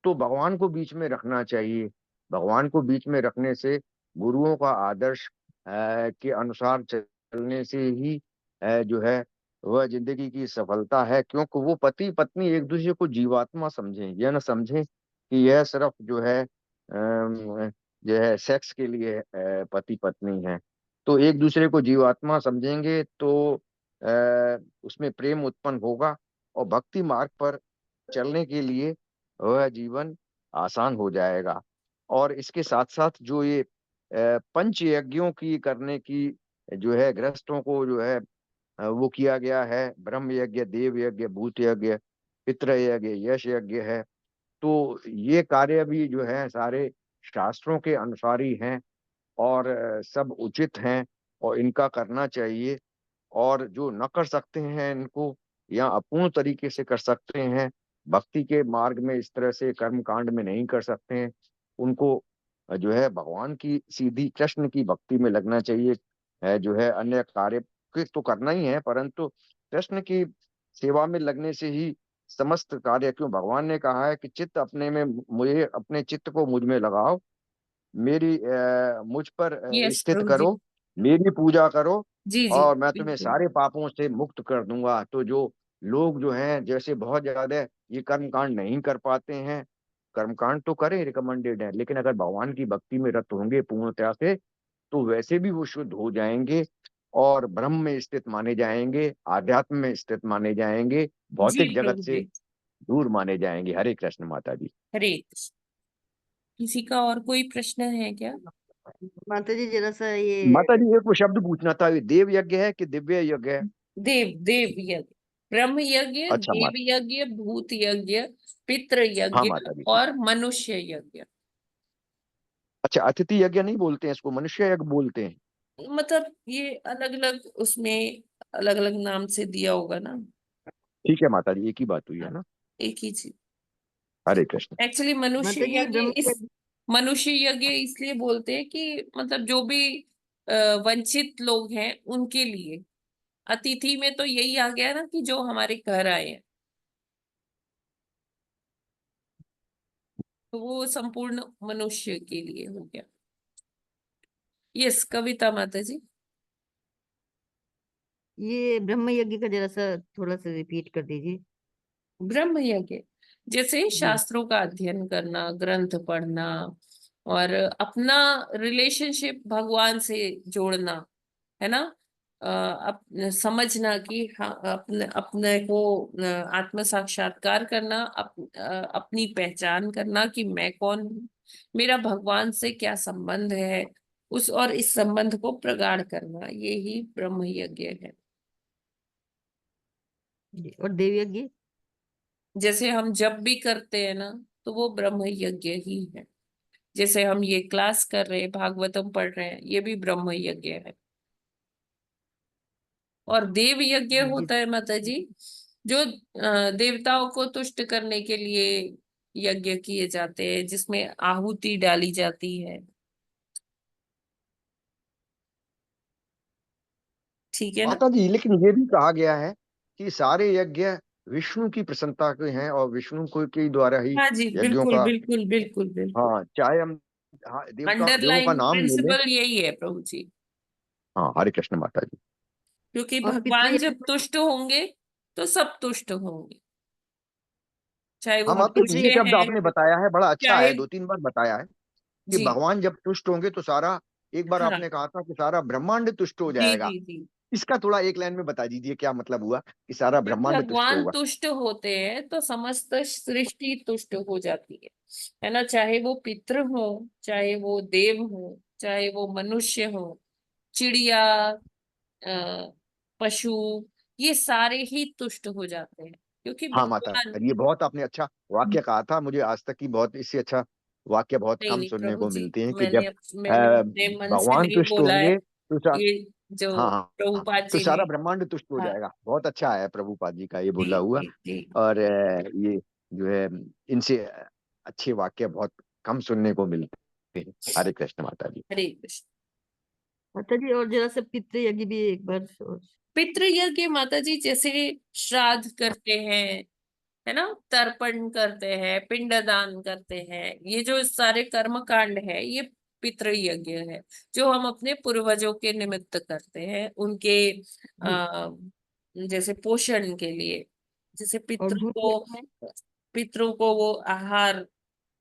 तो भगवान को बीच में रखना चाहिए। भगवान को बीच में रखने से, गुरुओं का आदर्श के अनुसार चलने से ही जो है वह जिंदगी की सफलता है। क्योंकि वो पति पत्नी एक दूसरे को जीवात्मा समझें, यह न समझें कि यह सिर्फ जो है सेक्स के लिए पति पत्नी है। तो एक दूसरे को जीवात्मा समझेंगे तो उसमें प्रेम उत्पन्न होगा और भक्ति मार्ग पर चलने के लिए वह जीवन आसान हो जाएगा। और इसके साथ साथ जो ये पंच यज्ञों की करने की जो है गृहस्थों को जो है वो किया गया है, ब्रह्म यज्ञ, देव यज्ञ, भूत यज्ञ, पितृ यज्ञ, यश यज्ञ है। तो ये कार्य भी जो है सारे शास्त्रों के अनुसार ही हैं और सब उचित हैं और इनका करना चाहिए। और जो न कर सकते हैं इनको या अपूर्ण तरीके से कर सकते हैं, भक्ति के मार्ग में इस तरह से कर्म कांड में नहीं कर सकते हैं, उनको जो है भगवान की सीधी कृष्ण की भक्ति में लगना चाहिए। है जो है अन्य कार्य तो करना ही है, परंतु कृष्ण की सेवा में लगने से ही समस्त कार्य, क्यों भगवान ने कहा है कि चित्त अपने में, मुझे अपने चित्त को मुझ में लगाओ, मेरी मुझ पर यस स्थित प्रभु जी। करो, मेरी पूजा करो जी जी और मैं तुम्हें बिल्कुल। सारे पापों से मुक्त कर दूंगा। तो जो लोग जो हैं जैसे बहुत ज्यादा ये कर्म कांड नहीं कर पाते हैं, कर्म कांड तो करें, रिकमेंडेड है, लेकिन अगर भगवान की भक्ति में रत होंगे पूर्णतया से, तो वैसे भी वो शुद्ध हो जाएंगे और ब्रह्म में स्थित माने जाएंगे, आध्यात्म में स्थित माने जाएंगे, जी भौतिक जगत प्रभु से जी। दूर माने जाएंगे। हरे कृष्ण माता जी। हरे कृष्ण। किसी का और कोई प्रश्न है क्या? माता जी जरा सा ये माता जी एक वो शब्द पूछना था, ये देव यज्ञ है कि दिव्य यज्ञ है? देव देव यज्ञ, ब्रह्म यज्ञ, अच्छा देव माता। यज्ञ, भूत यज्ञ, पितृ हाँ यज्ञ माता जी। और मनुष्य यज्ञ। अच्छा, अतिथि यज्ञ नहीं बोलते हैं इसको, मनुष्य यज्ञ बोलते हैं? मतलब ये अलग अलग उसमें अलग अलग नाम से दिया होगा ना। ठीक है माता जी, एक ही बात हुई है हाँ, ना। एक ही चीज। हरे कृष्ण। एक्चुअली मनुष्य माता जी यज्ञ मनुष्य यज्ञ इसलिए बोलते हैं कि मतलब जो भी वंचित लोग हैं उनके लिए। अतिथि में तो यही आ गया ना कि जो हमारे घर आए हैं, तो वो संपूर्ण मनुष्य के लिए हो गया। यस कविता माता जी। ये ब्रह्म यज्ञ का जरा सा थोड़ा सा रिपीट कर दीजिए। ब्रह्म यज्ञ जैसे जी शास्त्रों का अध्ययन करना, ग्रंथ पढ़ना और अपना रिलेशनशिप भगवान से जोड़ना, है ना। समझना कि हाँ अपने अपने को आत्म साक्षात्कार करना, अपनी पहचान करना कि मैं कौन हूँ, मेरा भगवान से क्या संबंध है, उस और इस संबंध को प्रगाढ़ करना, ये ही ब्रह्म यज्ञ है। जी। और देव यज्ञ? जैसे हम जब भी करते हैं ना, तो वो ब्रह्म यज्ञ ही है। जैसे हम ये क्लास कर रहे हैं, भागवतम पढ़ रहे हैं, ये भी ब्रह्म यज्ञ है। और देव यज्ञ जी होता है माता जी, जो देवताओं को तुष्ट करने के लिए यज्ञ किए जाते हैं, जिसमें आहुति डाली जाती है। ठीक है ना। माता जी लेकिन ये भी कहा गया है कि सारे यज्ञ विष्णु की प्रसन्नता के हैं और विष्णु को के द्वारा ही हाँ जी यज्ञों बिल्कुल का। बिल्कुल बिल्कुल बिल्कुल। हाँ, चाहे हम, हाँ, देवों का अंडरलाइन नाम ले लें। प्रिंसिपल यही है प्रभु जी। हाँ, हरे कृष्ण माता जी। क्योंकि और पितृ भगवान यज्ञ? जब तुष्ट होंगे तो सब तुष्ट होंगे, चाहे वो हाँ माता जी, पितृ ये मनुष्य शब्द है आपने बताया है, बड़ा अच्छा चाहे। है, 2-3 बार बताया है कि जी भगवान जब तुष्ट होंगे तो सारा, एक बार हाँ आपने कहा था कि सारा ब्रह्मांड तुष्ट हो जी जाएगा। जी जी। इसका थोड़ा एक लाइन में बता दीजिए क्या मतलब हुआ कि सारा जब ब्रह्मांड तुष्ट भगवान होगा? तुष्ट होते हैं तो समस्त सृष्टि तुष्ट हो जाती है ना। चाहे वो पितृ हो, चाहे वो देव हो, चाहे वो मनुष्य हो, चिड़िया, पशु, ये सारे ही तुष्ट हो जाते हैं क्योंकि हाँ माता भगवान। जी, ये बहुत आपने अच्छा वाक्य कहा था, मुझे आज तक की बहुत इससे अच्छा वाक्य बहुत नहीं कम नहीं सुनने प्रभु को जी, मिलते हैं कि मैंने जब मैंने अपने मन से भगवान नहीं तुष्ट बोला है। होंगे तो ये जो हाँ हाँ हाँ, प्रभुपाद तो जी ने। सारा ब्रह्मांड तुष्ट हो हाँ जाएगा। बहुत अच्छा है प्रभुपाद जी का ये जी बोला हुआ। जी जी। और ये जो है इनसे अच्छे वाक्य बहुत कम सुनने को मिलते हैं। हरे कृष्ण माता जी। हरे कृष्ण। माता जी और जरा सा पितृ यज्ञ भी एक बार पितृ यज्ञ माता जी जैसे श्राद्ध करते हैं, है ना, तर्पण करते हैं, पिंडदान करते हैं, ये जो सारे कर्म कांड है ये पितृ यज्ञ है, जो हम अपने पूर्वजों के निमित्त करते हैं, उनके जी। आ, जैसे पोषण के लिए। जैसे और भूत यज्ञ? पितरों को वो आहार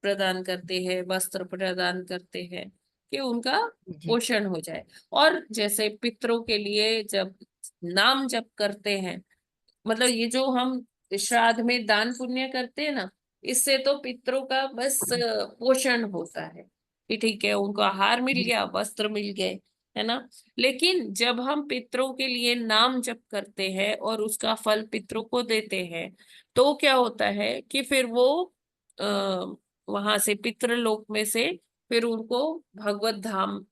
प्रदान करते हैं, वस्त्र प्रदान करते हैं कि उनका जी पोषण हो जाए। और जैसे पितरों के लिए जब नाम जप करते हैं, मतलब ये जो हम श्राद्ध में दान पुण्य करते हैं ना, इससे तो पितरों का बस पोषण होता है कि ठीक है उनको आहार मिल गया, वस्त्र मिल गए, है ना। लेकिन जब हम पितरों के लिए नाम जप करते हैं और उसका फल पितरों को देते हैं, तो क्या होता है कि फिर वो आ, वहां से पितृलोक में से फिर उनको भगवत धाम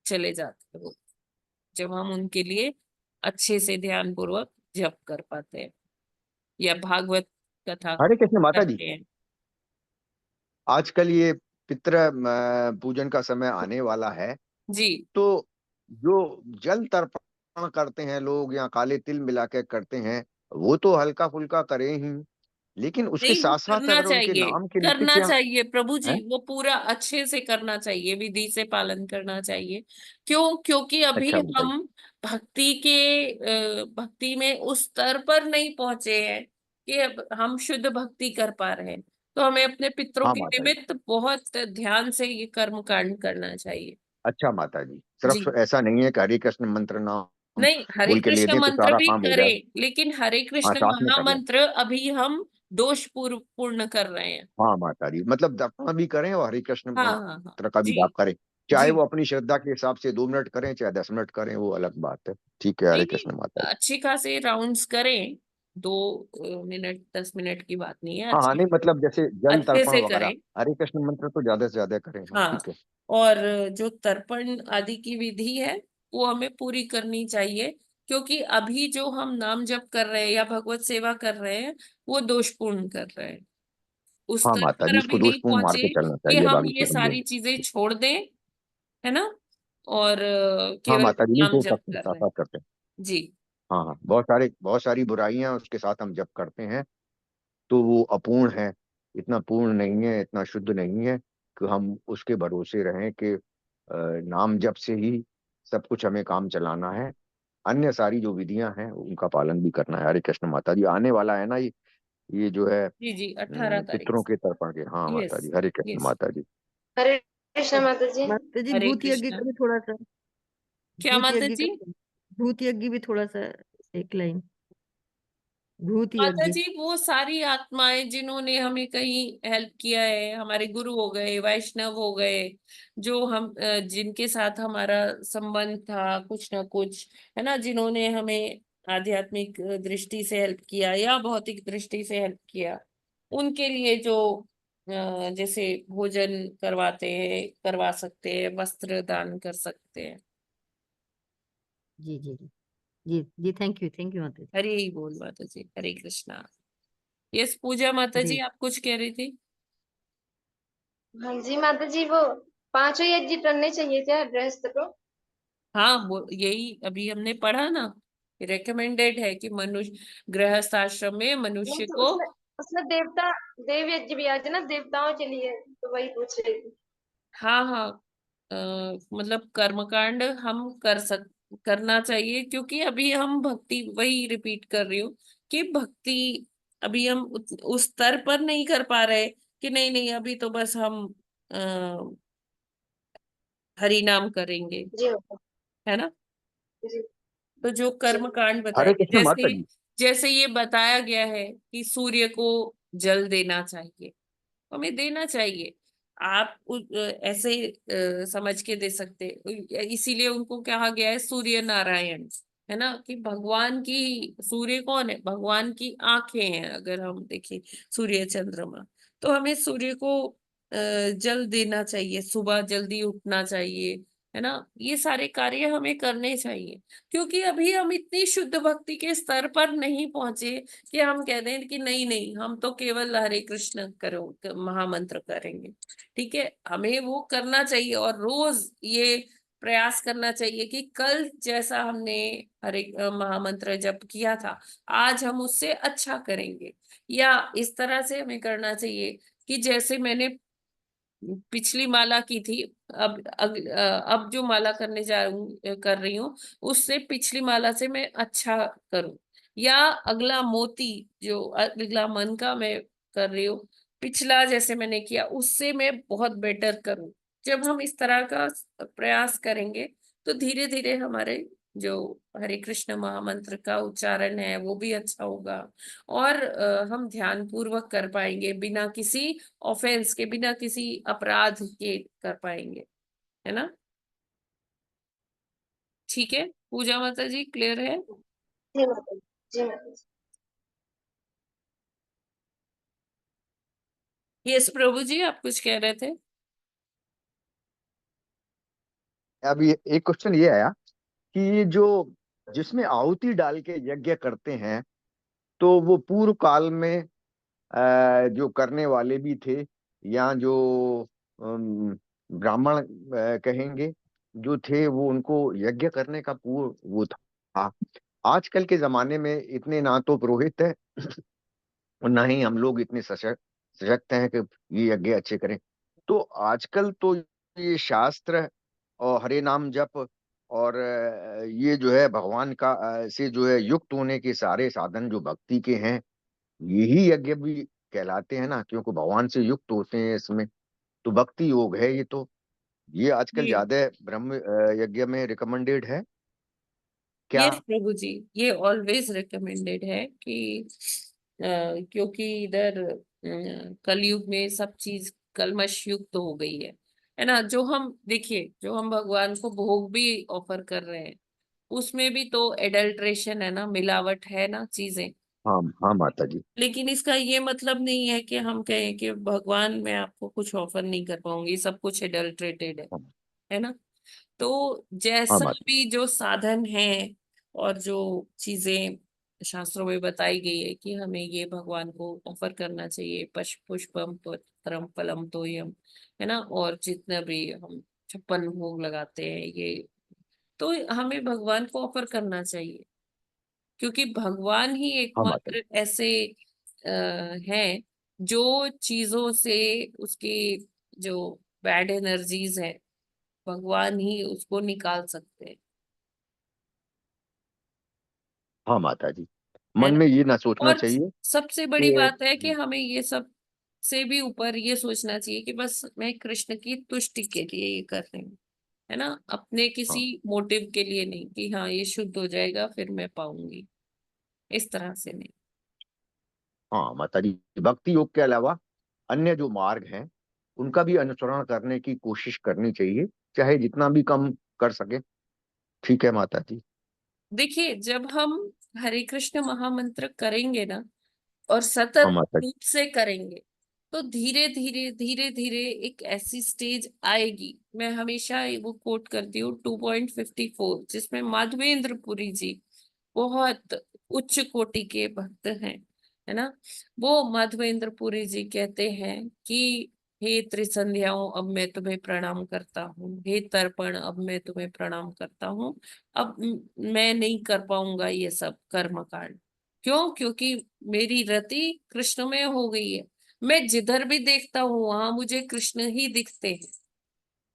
चले जाते हैं वो, जब हम उनके लिए अच्छे से ध्यान पूर्वक जप कर पाते हैं या भागवत कथा हरे कृष्ण माता जी। करते हैं। आजकल ये पितृ पूजन का समय आने वाला है, जी तो जो जल तर्पण करते हैं लोग या काले तिल मिला के करते हैं, वो तो हल्का फुल्का करें ही, लेकिन उसके नहीं, वो साथ साथ करना अगर उनके चाहिए, नाम के नीचे करना क्या चाहिए प्रभु जी, है। वो पूरा अच्छे से करना चाहिए, विधि से पालन करना चाहिए। क्यों? क्योंकि अभी अच्छा माता जी। हम भक्ति के भक्ति में उस स्तर पर नहीं पहुंचे हैं कि अब हम शुद्ध भक्ति कर पा रहे हैं। तो हमें अपने पितरों हाँ के माता जी। निमित्त बहुत ध्यान से ये कर्म कांड करना चाहिए। अच्छा माता जी, जी सिर्फ ऐसा नहीं है कि हरे कृष्ण मंत्र नाम नहीं, हरे बोल के ले कृष्ण दें तो मंत्र सारा भी काम हो जाए। करें, लेकिन हरे हाँ, कृष्ण साथ में कर लें। महामंत्र अभी हम दोष पूर्ण कर रहे हैं। हाँ माता जी, मतलब दर्पण भी करें और हरे कृष्ण हाँ हाँ हाँ मंत्र का भी जी जाप करें, चाहे जी। वो अपनी श्रद्धा के हिसाब से 2 मिनट करें चाहे 10 मिनट करें, वो अलग बात है। ठीक है, नहीं हरे नहीं, कृष्ण माता जी। अच्छी खासे राउंड्स करें, 2 मिनट 10 मिनट की बात नहीं है, हाँ हाँ, अच्छे नहीं मतलब जैसे जल अच्छे तर्पण से वगैरह, करें। हरे कृष्ण मंत्र तो ज्यादा से ज्यादा करें। हाँ हाँ, ठीक है। और जो तर्पण आदि की विधि है वो हमें पूरी करनी चाहिए, क्योंकि अभी जो हम नाम जप कर रहे हैं या भगवत सेवा कर रहे हैं वो दोषपूर्ण कर रहे हैं। उस हाँ स्तर माता पर जी, अभी इसको नहीं दोषपूर्ण मार पहुंचे के चलना कि चाहिए हम बाकी ये चीजें। सारी चीजें छोड़ दें, है ना, और हाँ केवल माता जी, नहीं नाम छोड़ जप सकते, कर साथ रहे हैं। साथ करते हैं। जी हाँ हाँ, बहुत सारी बुराइयां उसके साथ हम जब करते हैं तो वो अपूर्ण है, इतना पूर्ण नहीं है, इतना शुद्ध नहीं है कि हम उसके भरोसे रहें कि नाम जप से ही सब कुछ हमें काम चलाना है। अन्य सारी जो विधियां हैं उनका पालन भी करना है। हरे कृष्ण माता जी, आने वाला है ना ये जो है जी जी, 18 तारीख पितरों से। के तर्पण के। हाँ माता यस जी, हरे कृष्ण यस। माता जी। हरे कृष्ण माता जी। माता जी हरे भूत यज्ञ कृष्णा। का भी थोड़ा सा, क्या भूत माता यज्ञ जी? का, भूत यज्ञ भी थोड़ा सा, एक लाइन, भूत माता यज्ञ। जी, वो सारी आत्माएं जिन्होंने हमें कहीं हेल्प किया है, हमारे गुरु हो गए, वैष्णव हो गए, जो हम जिनके साथ हमारा संबंध था कुछ ना कुछ, है ना, जिन्होंने हमें आध्यात्मिक दृष्टि से हेल्प किया या भौतिक दृष्टि से हेल्प किया, उनके लिए जो जैसे भोजन करवाते हैं, करवा सकते हैं, वस्त्र दान कर सकते हैं। जी जी जी जी जी, थैंक यू माता जी। हरे ही बोल माता जी, हरे कृष्णा। यस पूजा माता हरे जी, आप कुछ कह रही थी? हाँ जी माता जी, वो पांचों यज्ञ करने चाहिए क्या गृहस्थ को? हाँ, वो यही अभी हमने पढ़ा ना, रिकमेंडेड है कि मनुष्य गृहस्थ आश्रम में नहीं मनुष्य तो को। उसमें उसमें देव यज्ञ भी आज ना, देवताओं के लिए, तो वही पूछ रही थी। हाँ हाँ, अ, मतलब कर्मकांड हम करना चाहिए, क्योंकि अभी हम भक्ति, वही रिपीट कर रही हूँ कि भक्ति अभी हम उस स्तर पर नहीं कर पा रहे कि नहीं नहीं अभी तो बस हम हरि नाम करेंगे, जी माता है ना। जी तो जो जी। कर्म कांड बताए, हरे कृष्ण माता जैसे जी। जैसे ये बताया गया है कि सूर्य को जल देना चाहिए, हमें देना चाहिए। आप ऐसे समझ के दे सकते, इसीलिए उनको कहा गया है सूर्य नारायण, है ना, कि भगवान की, सूर्य कौन है? भगवान की आंखें हैं। अगर हम देखें सूर्य चंद्रमा, तो हमें सूर्य को जल देना चाहिए, सुबह जल्दी उठना चाहिए, है ना, ये सारे कार्य हमें करने चाहिए, क्योंकि अभी हम इतनी शुद्ध भक्ति के स्तर पर नहीं पहुंचे कि हम कह दें कि नहीं नहीं हम तो केवल हरे कृष्ण करो महामंत्र करेंगे। ठीक है, हमें वो करना चाहिए और रोज ये प्रयास करना चाहिए कि कल जैसा हमने हरे महामंत्र जप किया था, आज हम उससे अच्छा करेंगे, या इस तरह से हमें करना चाहिए कि जैसे मैंने पिछली माला की थी, अब जो माला कर रही हूँ उससे पिछली माला से मैं अच्छा करूं, या अगला मोती जो अगला मन का मैं कर रही हूँ, पिछला जैसे मैंने किया उससे मैं बहुत बेटर करूं। जब हम इस तरह का प्रयास करेंगे तो धीरे धीरे हमारे जो हरे कृष्ण महामंत्र का उच्चारण है वो भी अच्छा होगा, और हम ध्यान पूर्वक कर पाएंगे, बिना किसी ऑफेंस के, बिना किसी अपराध के कर पाएंगे, है ना। ठीक है पूजा माता जी, क्लियर है? जी माता जी। जी माता जी। यस प्रभु जी, आप कुछ कह रहे थे? अब ये एक क्वेश्चन ये आया कि ये जो जिसमें आहुति डाल के यज्ञ करते हैं, तो वो पूर्व काल में जो करने वाले भी थे, या जो ब्राह्मण कहेंगे जो थे, वो उनको यज्ञ करने का पूर्व वो था। आजकल के जमाने में इतने ना तो पुरोहित है और ना ही हम लोग इतने सशक्त हैं कि ये यज्ञ अच्छे करें। तो आजकल तो ये शास्त्र और हरे नाम जप और ये जो है भगवान का से जो है युक्त होने के सारे साधन जो भक्ति के हैं, यही यज्ञ भी कहलाते हैं ना, क्योंकि भगवान से युक्त होते हैं इसमें। तो भक्ति योग है ये। तो ये आजकल जी ज्यादा ब्रह्म यज्ञ में रिकमेंडेड है क्या? यस प्रभु जी, ये ऑलवेज रिकमेंडेड है कि क्योंकि इधर कलयुग में सब चीज कलमश युक्त हो गई है ना। जो हम देखिए, जो हम भगवान को भोग भी ऑफर कर रहे हैं, उसमें भी तो एडल्ट्रेशन है ना, मिलावट है ना चीजें। हाँ हाँ माता जी। लेकिन इसका ये मतलब नहीं है कि हम कहें कि भगवान मैं आपको कुछ ऑफर नहीं कर पाऊंगी, सब कुछ एडल्ट्रेटेड है ना। तो हाँ जैसा माता। भी जो साधन है और जो चीजें शास्त्रों में बताई गई है कि हमें ये भगवान को ऑफर करना चाहिए, पुष्पम पत्रम फलम तोयम, है ना। और जितना भी हम 56 भोग लगाते हैं ये, तो हमें भगवान को ऑफर करना चाहिए, क्योंकि भगवान ही हाँ माता एकमात्र ऐसे हैं जो चीजों से उसकी जो बैड एनर्जीज है, भगवान ही उसको निकाल सकते हैं, हाँ माता जी। है मन ना। में ये ना सोचना और चाहिए सबसे बड़ी कि बात है कि हमें ये सब से भी ऊपर ये सोचना चाहिए कि बस मैं कृष्ण की तुष्टि के लिए ये कर रही हूँ, है ना। अपने किसी हाँ मोटिव के लिए नहीं कि हाँ ये शुद्ध हो जाएगा फिर मैं पाऊंगी, इस तरह से नहीं। हाँ माता जी। भक्ति योग के अलावा अन्य जो मार्ग हैं, उनका भी अनुसरण करने की कोशिश करनी चाहिए, चाहे जितना भी कम कर सके। ठीक है माता जी। देखिए, जब हम हरे कृष्ण महामंत्र करेंगे ना और हाँ सतत माता जी। रूप से करेंगे, तो धीरे धीरे एक ऐसी स्टेज आएगी। मैं हमेशा वो कोट करती हूँ 2.54, जिसमें माधवेंद्र पुरी जी बहुत उच्च कोटि के भक्त हैं, है ना। वो माधवेंद्र पुरी जी कहते हैं कि हे त्रिसंध्याओं, अब मैं तुम्हें प्रणाम करता हूँ। हे तर्पण, अब मैं तुम्हें प्रणाम करता हूँ। अब मैं नहीं कर पाऊंगा ये सब कर्म कांड। क्यों? क्योंकि मेरी रति कृष्ण में हो गई है। मैं जिधर भी देखता हूँ वहां मुझे कृष्ण ही दिखते हैं,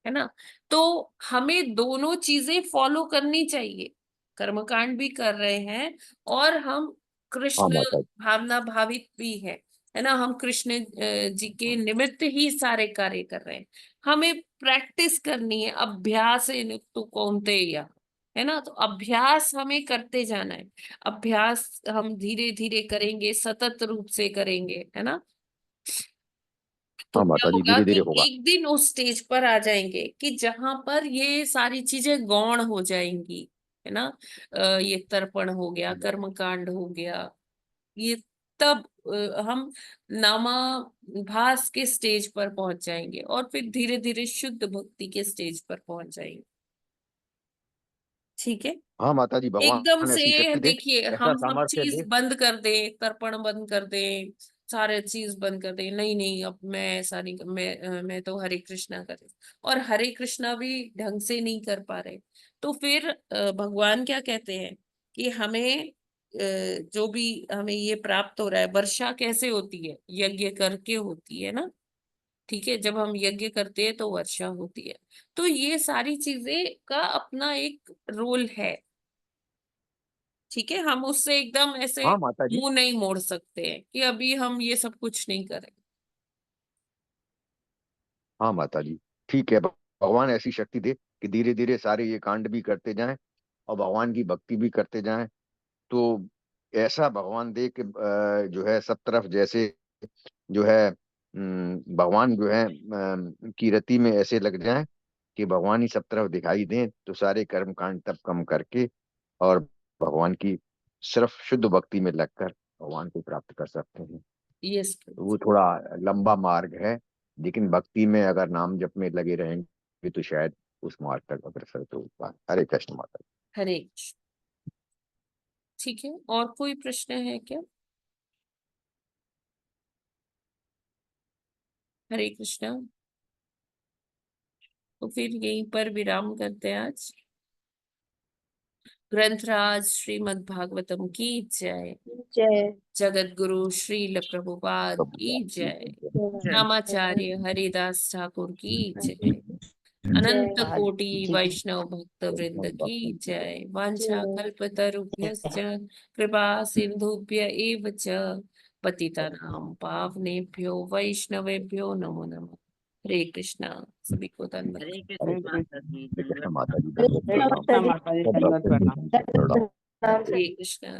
है ना। तो हमें दोनों चीजें फॉलो करनी चाहिए, कर्मकांड भी कर रहे हैं और हम हाँ कृष्ण माता जी। भावना भावित भी है ना। हम कृष्ण जी के निमित्त ही सारे कार्य कर रहे हैं। हमें प्रैक्टिस करनी है, अभ्यास तो कौन्तेय, है ना। तो अभ्यास हमें करते जाना है। अभ्यास हम धीरे धीरे करेंगे, सतत रूप से करेंगे, है ना। तो हाँ क्या माता जी, होगा धीरे कि धीरे होगा। एक दिन उस स्टेज पर आ जाएंगे कि जहां पर ये सारी चीजें गौण हो जाएंगी, है ना। ये तर्पण हो गया, कर्मकांड हो गया, ये तब हम नामाभास के स्टेज पर पहुंच जाएंगे और फिर धीरे धीरे शुद्ध भक्ति के स्टेज पर पहुंच जाएंगे। ठीक है। हाँ माता जी, एकदम भगवान ऐसी से शक्ति दे, देखिए, ऐसा हम सब सामर्थ्य चीज दे। बंद कर दें, तर्पण बंद कर दें, सारे चीज बंद कर दें, नहीं नहीं अब मैं ऐसा नहीं मैं तो हरे कृष्णा कर रही हूँ। और हरे कृष्णा भी ढंग से नहीं कर पा रहे, तो फिर भगवान क्या कहते हैं कि हमें जो भी हमें ये प्राप्त हो रहा है, वर्षा कैसे होती है? यज्ञ करके होती है ना। ठीक है, जब हम यज्ञ करते हैं तो वर्षा होती है। तो ये सारी चीजें का अपना एक रोल है। ठीक है, हम उससे एकदम ऐसे हाँ माता जी। मुंह नहीं मोड़ सकते हैं कि अभी हम ये सब कुछ नहीं करें। हाँ माता जी। ठीक है, भगवान ऐसी शक्ति दे कि धीरे धीरे सारे ये कांड भी करते जाएं और भगवान की भक्ति भी करते जाएं। तो ऐसा भगवान दे कि जो है सब तरफ जैसे जो है भगवान जो है की रति में ऐसे लग जाएं कि भगवान ही सब तरफ दिखाई दें, तो सारे कर्म कांड तब कम करके और भगवान की सिर्फ शुद्ध भक्ति में लगकर भगवान को प्राप्त कर सकते हैं। यस। तो वो थोड़ा लंबा मार्ग है, लेकिन भक्ति में अगर नाम जप में लगे रहेंगे तो शायद उस मार्ग तक अग्रसर तो। हरे कृष्ण माता। हरे ठीक है, और कोई प्रश्न है क्या? हरे कृष्णा। तो फिर यहीं पर विराम करते हैं आज। ग्रंथराज श्रीमद् भागवतम की जय। जय जगत गुरु श्रील प्रभुपाद की जय। नामाचार्य हरिदास ठाकुर की जय। अनंत कोटि वैष्णव भक्त वृंद की जय। वांछा कल्पतरुभ्यश्च कृपा सिंधुभ्य एव च पतितानां पावनेभ्यो वैष्णवेभ्यो नमो नमः। हरे कृष्णा। सभी को धन्यवाद। हरे हरे कृष्ण कृष्ण माता जी हरे कृष्ण माता जी, सब दंडवत भक्तों को प्रणाम। प्रणाम। हरे कृष्णा।